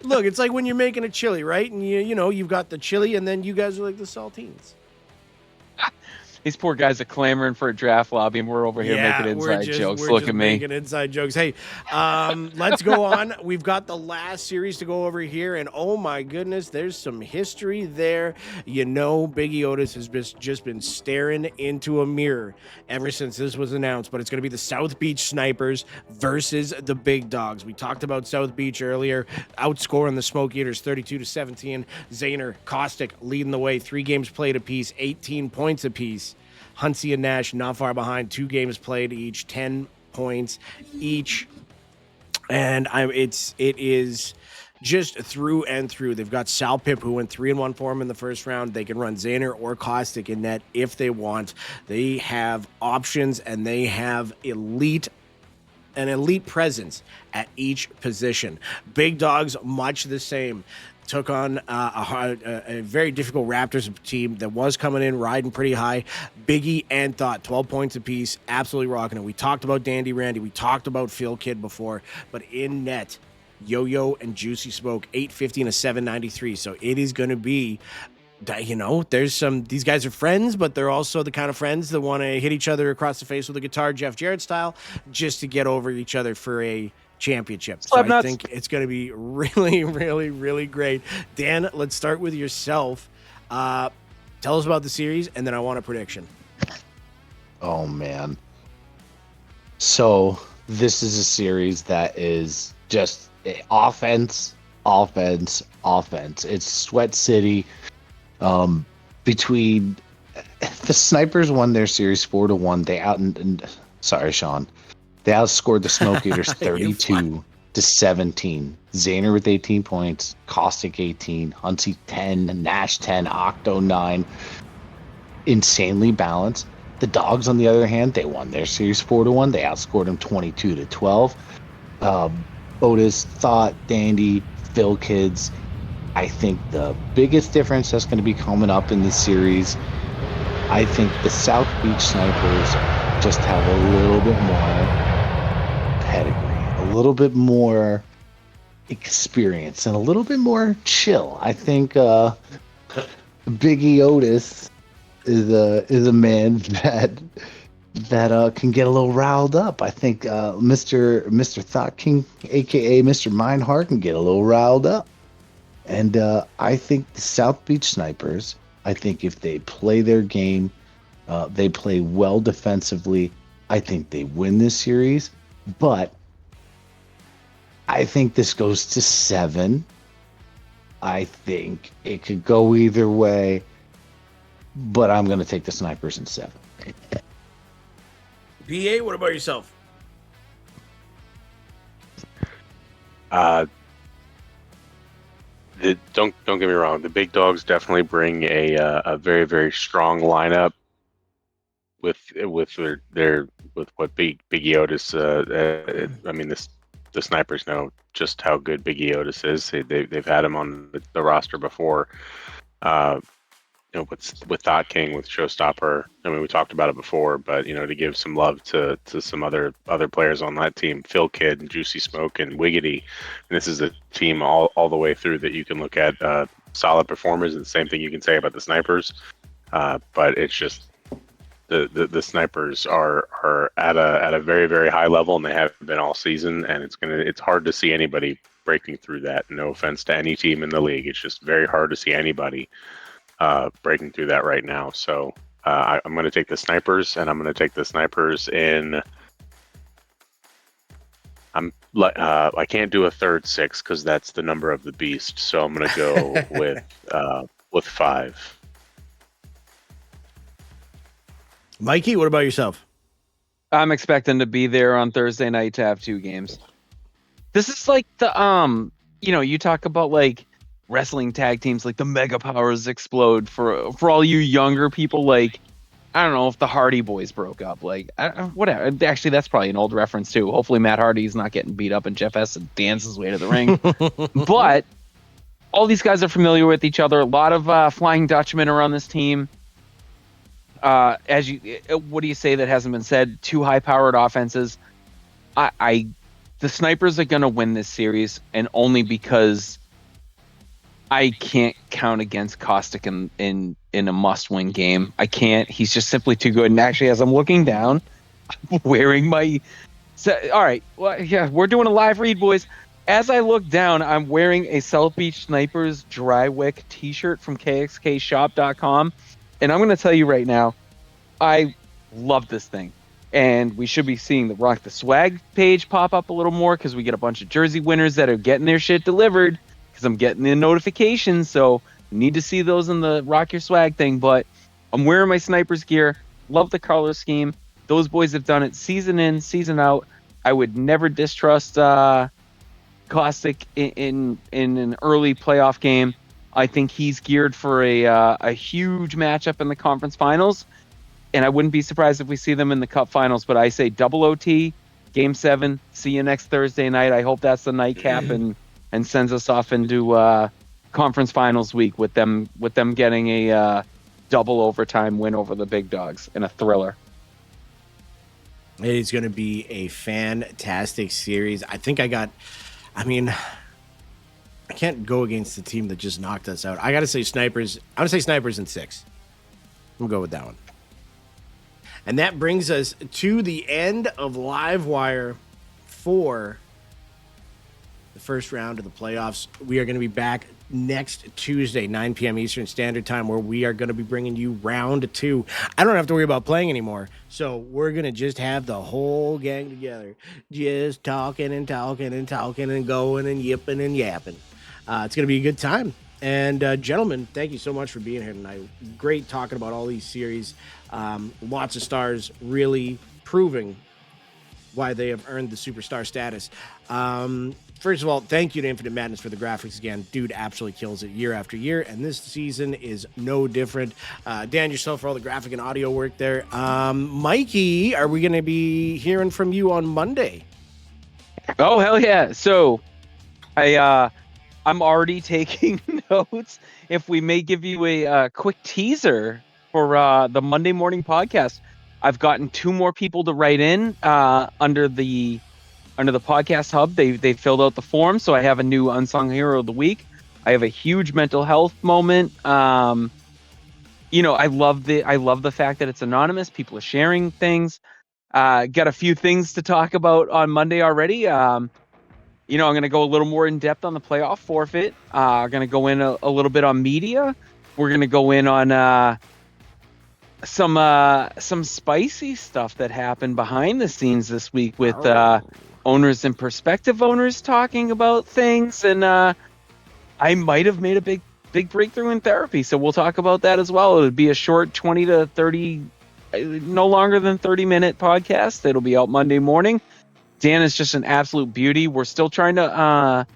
Look, it's like when you're making a chili, right? And you've got the chili, and then you guys are like the saltines.
These poor guys are clamoring for a draft lobby, and we're over here making inside jokes. Look at me.
Making inside jokes. Hey, let's go on. We've got the last series to go over here, and oh my goodness, there's some history there. Biggie Otis has just been staring into a mirror ever since this was announced, but it's going to be the South Beach Snipers versus the Big Dogs. We talked about South Beach earlier, outscoring the Smoke Eaters 32-17. Zayner, Caustic leading the way, 3 games played apiece, 18 points apiece. Huntsy and Nash not far behind, 2 games played each, 10 points each. And it is just through and through. They've got Sal Pip, who went 3-1 for him in the first round. They can run Zayner or Caustic in net if they want. They have options, and they have an elite presence at each position. Big Dogs, much the same. Took on a very difficult Raptors team that was coming in riding pretty high. Biggie and Thought, 12 points apiece, absolutely rocking it. We talked about Dandy Randy, we talked about Phil Kidd before, but in net, Yo-Yo and Juicy Smoke, 850 and a 793. So it is going to be, there's these guys are friends, but they're also the kind of friends that want to hit each other across the face with a guitar, Jeff Jarrett style, just to get over each other for a championship. So I think it's going to be really, really, really great. Dan, let's start with yourself. Tell us about the series, and then I want a prediction.
Oh, man. So this is a series that is just offense, offense, offense. It's Sweat City. Between the Snipers won their series 4-1. Sorry, Sean. They outscored the Smoke Eaters 32-17. Zayner with 18 points, Caustic 18, Huntsy 10, Nash 10, Octo 9. Insanely balanced. The Dogs, on the other hand, they won their series 4-1. They outscored them 22-12. Otis, Thought, Dandy, Phil Kids. I think the biggest difference that's going to be coming up in this series, I think the South Beach Snipers just have a little bit more pedigree, a little bit more experience, and a little bit more chill. I think Biggie Otis is a man that can get a little riled up. I think Mr. Thought King, aka Mr. Mindheart, can get a little riled up. And I think the South Beach Snipers, I think if they play their game, they play well defensively, I think they win this series. But I think this goes to 7. I think it could go either way, but I'm going to take the Snipers in 7.
PA, what about yourself?
Uh, don't get me wrong. The big dogs definitely bring a very very strong lineup with their with what Big Otis. I mean, the snipers know just how good Big Otis is. They've had him on the roster before. With Thought King, with Showstopper. I mean, we talked about it before, but to give some love to some other players on that team, Phil Kidd and Juicy Smoke and Wiggity. And this is a team all the way through that you can look at solid performers, and the same thing you can say about the snipers. But it's just the snipers are at a very very high level, and they have been all season. And it's hard to see anybody breaking through that. No offense to any team in the league, it's just very hard to see anybody breaking through that right now. So I'm going to take the snipers, and I'm going to take the snipers in. I can't do a third 6 because that's the number of the beast. So I'm going to go with 5.
Mikey, what about yourself?
I'm expecting to be there on Thursday night to have 2 games. This is like the you talk about like wrestling tag teams, like the Mega Powers explode for all you younger people. Like, I don't know if the Hardy Boys broke up. Like, whatever. Actually, that's probably an old reference too. Hopefully, Matt Hardy's not getting beat up and Jeff Essen dances his way to the ring. But all these guys are familiar with each other. A lot of Flying Dutchmen are on this team. What do you say that hasn't been said? 2 high-powered offenses. The snipers are going to win this series, and only because I can't count against Caustic in a must-win game. I can't. He's just simply too good. And actually, as I'm looking down, I'm wearing my... all right. Well, yeah, we're doing a live read, boys. As I look down, I'm wearing a South Beach Snipers dry wick t-shirt from kxkshop.com. And I'm going to tell you right now, I love this thing. And we should be seeing the Rock the Swag page pop up a little more because we get a bunch of jersey winners that are getting their shit delivered. I'm getting the notifications, so need to see those in the Rock Your Swag thing. But I'm wearing my snipers gear. Love the color scheme. Those boys have done it season in, season out. I would never distrust Caustic in an early playoff game. I think he's geared for a huge matchup in the conference finals, and I wouldn't be surprised if we see them in the cup finals. But I say double OT, game 7. See you next Thursday night. I hope that's the nightcap and sends us off into conference finals week with them getting a double overtime win over the big dogs in a thriller.
It is going to be a fantastic series. I can't go against the team that just knocked us out. I got to say snipers. I'm going to say snipers in 6. I'm going to go with that one. And that brings us to the end of LiveWire for the first round of the playoffs. We are going to be back next Tuesday, 9 p.m. Eastern Standard Time, where we are going to be bringing you round 2. I don't have to worry about playing anymore, so we're going to just have the whole gang together, just talking and talking and talking and going and yipping and yapping. It's going to be a good time. And gentlemen, thank you so much for being here tonight. Great talking about all these series. Lots of stars really proving why they have earned the superstar status. First of all, thank you to Infinite Madness for the graphics again. Dude absolutely kills it year after year, and this season is no different. Dan, yourself for all the graphic and audio work there. Mikey, are we going to be hearing from you on Monday?
Oh, hell yeah. So I'm already taking notes. If we may give you a quick teaser for the Monday morning podcast, I've gotten 2 more people to write in under the podcast hub. They filled out the form, so I have a new unsung hero of the week. I have a huge mental health moment. I love the fact that it's anonymous. People are sharing things. Got a few things to talk about on Monday already. I'm going to go a little more in depth on the playoff forfeit. I'm going to go in a little bit on media. We're going to go in on some spicy stuff that happened behind the scenes this week with owners and prospective owners talking about things, and I might have made a big breakthrough in therapy, so we'll talk about that as well. It'll be a short 20 to 30, no longer than 30-minute podcast. It'll be out Monday morning. Dan is just an absolute beauty. We're still trying to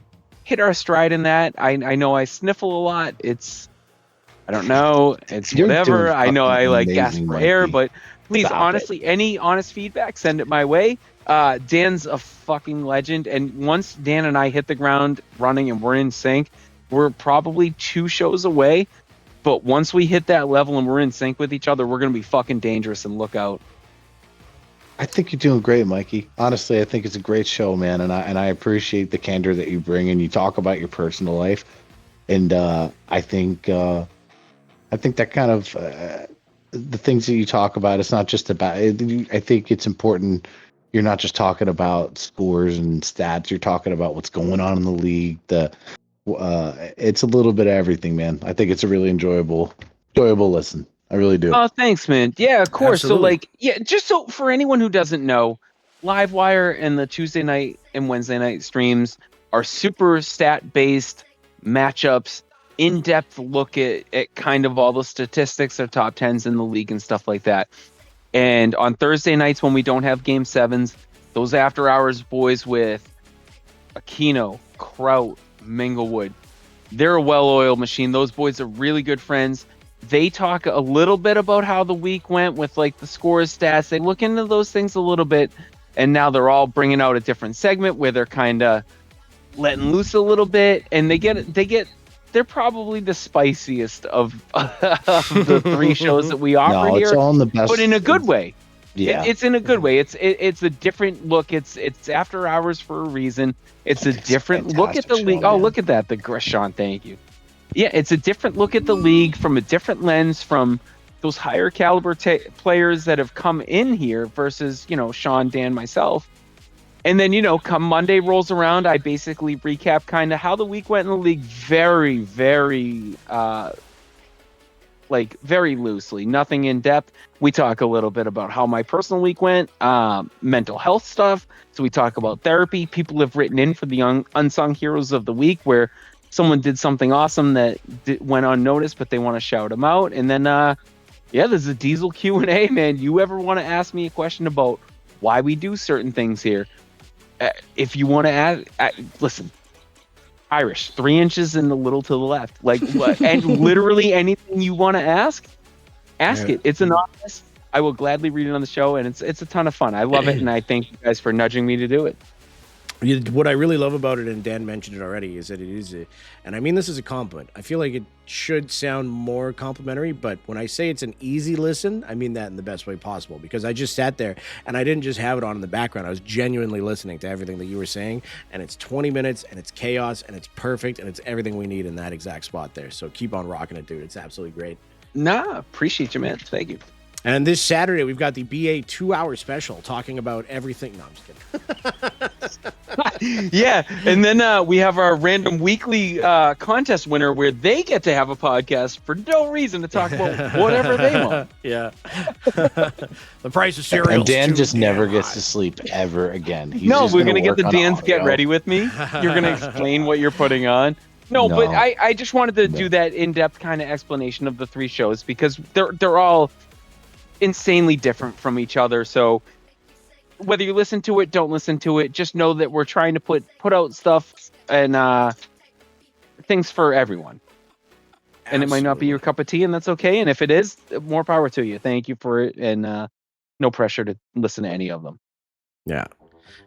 hit our stride in that. I know I sniffle a lot. I don't know. It's
You're
whatever.
doing
I know I
fucking
like gasp
amazing,
for air,
Mikey.
but please,
Stop
honestly, any honest feedback, send it my way. Dan's a fucking legend, and once Dan and I hit the ground running and we're in sync, we're probably 2 shows away. But once we hit that level and we're in sync with each other, we're gonna be fucking dangerous, and look out.
I think you're doing great, Mikey. Honestly, I think it's a great show, man, and I appreciate the candor that you bring, and you talk about your personal life, and I think that kind of the things that you talk about. It's not just about. I think it's important. You're not just talking about scores and stats. You're talking about what's going on in the league. It's a little bit of everything, man. I think it's a really enjoyable listen. I really do.
Oh, thanks, man. Yeah, of course.
Absolutely.
So, just so for anyone who doesn't know, Livewire and the Tuesday night and Wednesday night streams are super stat-based matchups, in-depth look at kind of all the statistics, their top 10s in the league and stuff like that. And on Thursday nights when we don't have Game 7s, those after-hours boys with Aquino, Kraut, Minglewood, they're a well-oiled machine. Those boys are really good friends. They talk a little bit about how the week went with like the scores, stats. They look into those things a little bit, and now they're all bringing out a different segment where they're kind of letting loose a little bit, and they're probably the spiciest of the 3 shows that we offer
No, it's
here,
all in the best,
but in a good way.
Yeah,
It's in a good way. It's a different look. It's after hours for a reason. It's a different look at the
fantastic
league.
show,
Oh,
man.
look at that, the Gresham. Thank you. Yeah, it's a different look at the league from a different lens from those higher caliber players that have come in here versus, Sean, Dan, myself. And then, come Monday rolls around, I basically recap kind of how the week went in the league very, very, very loosely, nothing in depth. We talk a little bit about how my personal week went, mental health stuff. So we talk about therapy. People have written in for the unsung heroes of the week where someone did something awesome that went unnoticed, but they want to shout them out. And then, there's a Diesel Q&A, man. You ever want to ask me a question about why we do certain things here? If you want to add, listen, Irish, 3 inches and a little to the left. Like, what? And literally anything you want to ask it. It's anonymous. I will gladly read it on the show, and it's a ton of fun. I love it, and I thank you guys for nudging me to do it.
What I really love about it, and Dan mentioned it already, is that it is and I mean this is a compliment. I feel like it should sound more complimentary, but when I say it's an easy listen, I mean that in the best way possible, because I just sat there and I didn't just have it on in the background. I was genuinely listening to everything that you were saying, and it's 20 minutes, and it's chaos, and it's perfect, and it's everything we need in that exact spot there. So keep on rocking it, dude. It's absolutely great.
Nah, appreciate you, man. Thank you.
And this Saturday, we've got the BA 2-hour special talking about everything. No, I'm just kidding.
Yeah, and then we have our random weekly contest winner where they get to have a podcast for no reason to talk about whatever they want.
Yeah. The price of cereal.
and Dan just never gets to sleep ever again. He's
No,
just
we're going to get
work
the
on
Dan's Get
audio.
Ready With Me. You're going to explain what you're putting on. No, but
No.
I just wanted to do that in-depth kind of explanation of the 3 shows because they're all insanely different from each other. So whether you listen to it, don't listen to it, just know that we're trying to put out stuff and things for everyone. And it might not be your cup of tea, and that's okay. And if it is, more power to you. Thank you for it, and no pressure to listen to any of them.
Yeah.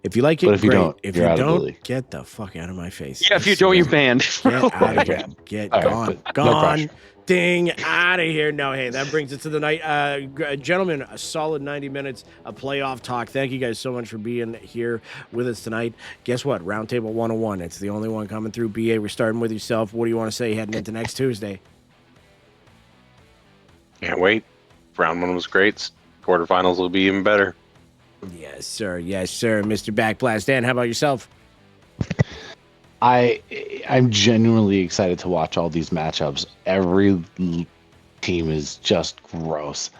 If you like it,
But if you
great.
don't,
if
you're
you
out of the
don't,
league.
get the fuck out of my face.
Yeah, if you don't, you're banned.
Get out of here.
Okay.
Get
All right,
gone.
but no
Gone.
pressure.
Ding. Out of here. No, hey, that brings it to the night. Gentlemen, a solid 90 minutes of playoff talk. Thank you guys so much for being here with us tonight. Guess what? Roundtable 101. It's the only one coming through. BA, we're starting with yourself. What do you want to say heading into next Tuesday?
Can't wait. Round 1 was great. Quarterfinals will be even better.
Yes, sir. Yes, sir. Mr. Backblast. Dan, how about yourself?
I'm genuinely excited to watch all these matchups. Every team is just gross.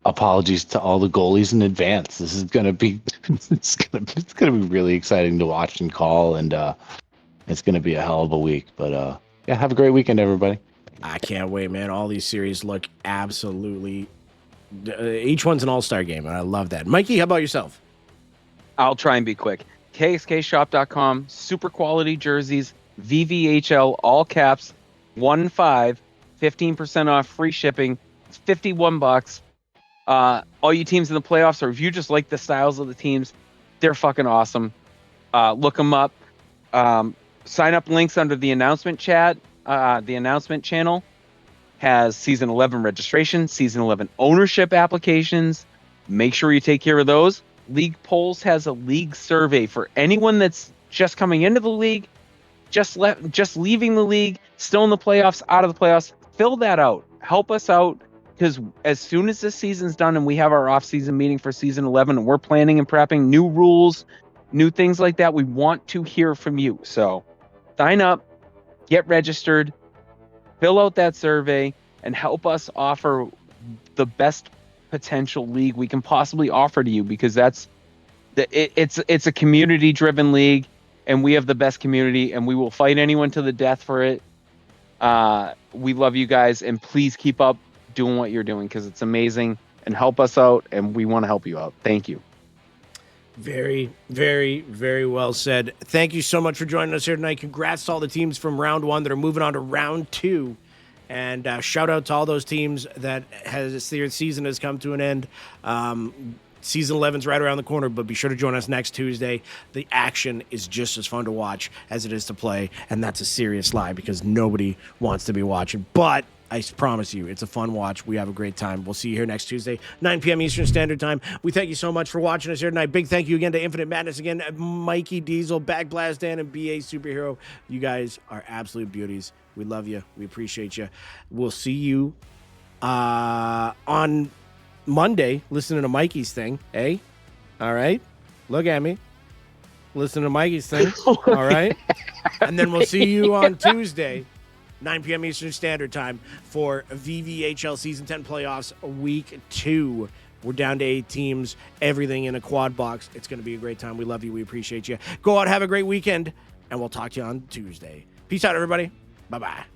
Apologies to all the goalies in advance. This is gonna be it's gonna be really exciting to watch and call, and it's gonna be a hell of a week. But yeah, have a great weekend, everybody.
I can't wait, man. All these series look absolutely. Each one's an all-star game, and I love that. Mikey, how about yourself?
I'll try and be quick. KXKshop.com, super quality jerseys, VVHL, all caps, 15% off, free shipping. It's $51. All you teams in the playoffs, or if you just like the styles of the teams, they're fucking awesome. Look them up. Sign up links under the announcement chat. The announcement channel has season 11 registration, season 11 ownership applications. Make sure you take care of those. League Polls has a league survey for anyone that's just coming into the league, just leaving the league, still in the playoffs, out of the playoffs. Fill that out. Help us out, because as soon as this season's done and we have our off-season meeting for season 11 and we're planning and prepping new rules, new things like that, we want to hear from you. So sign up, get registered, fill out that survey, and help us offer the best potential league we can possibly offer to you, because it's a community driven league, and we have the best community, and we will fight anyone to the death for it. We love you guys, and please keep up doing what you're doing, because it's amazing, and help us out, and we want to help you out. Thank you.
Very, very, very well said. Thank you so much for joining us here tonight. Congrats to all the teams from round 1 that are moving on to round 2. And shout out to all those teams that their season has come to an end. Season 11's right around the corner, but be sure to join us next Tuesday. The action is just as fun to watch as it is to play, and that's a serious lie, because nobody wants to be watching. But I promise you, it's a fun watch. We have a great time. We'll see you here next Tuesday, 9 p.m. Eastern Standard Time. We thank you so much for watching us here tonight. Big thank you again to Infinite Madness, again, Mikey Diesel, Backblast Dan, and BA Superhero. You guys are absolute beauties. We love you. We appreciate you. We'll see you on Monday listening to Mikey's thing. All right? Look at me. Listen to Mikey's thing. All right? And then we'll see you on Tuesday, 9 p.m. Eastern Standard Time, for VVHL Season 10 Playoffs Week 2. We're down to 8 teams, everything in a quad box. It's going to be a great time. We love you. We appreciate you. Go out, have a great weekend, and we'll talk to you on Tuesday. Peace out, everybody. Bye-bye.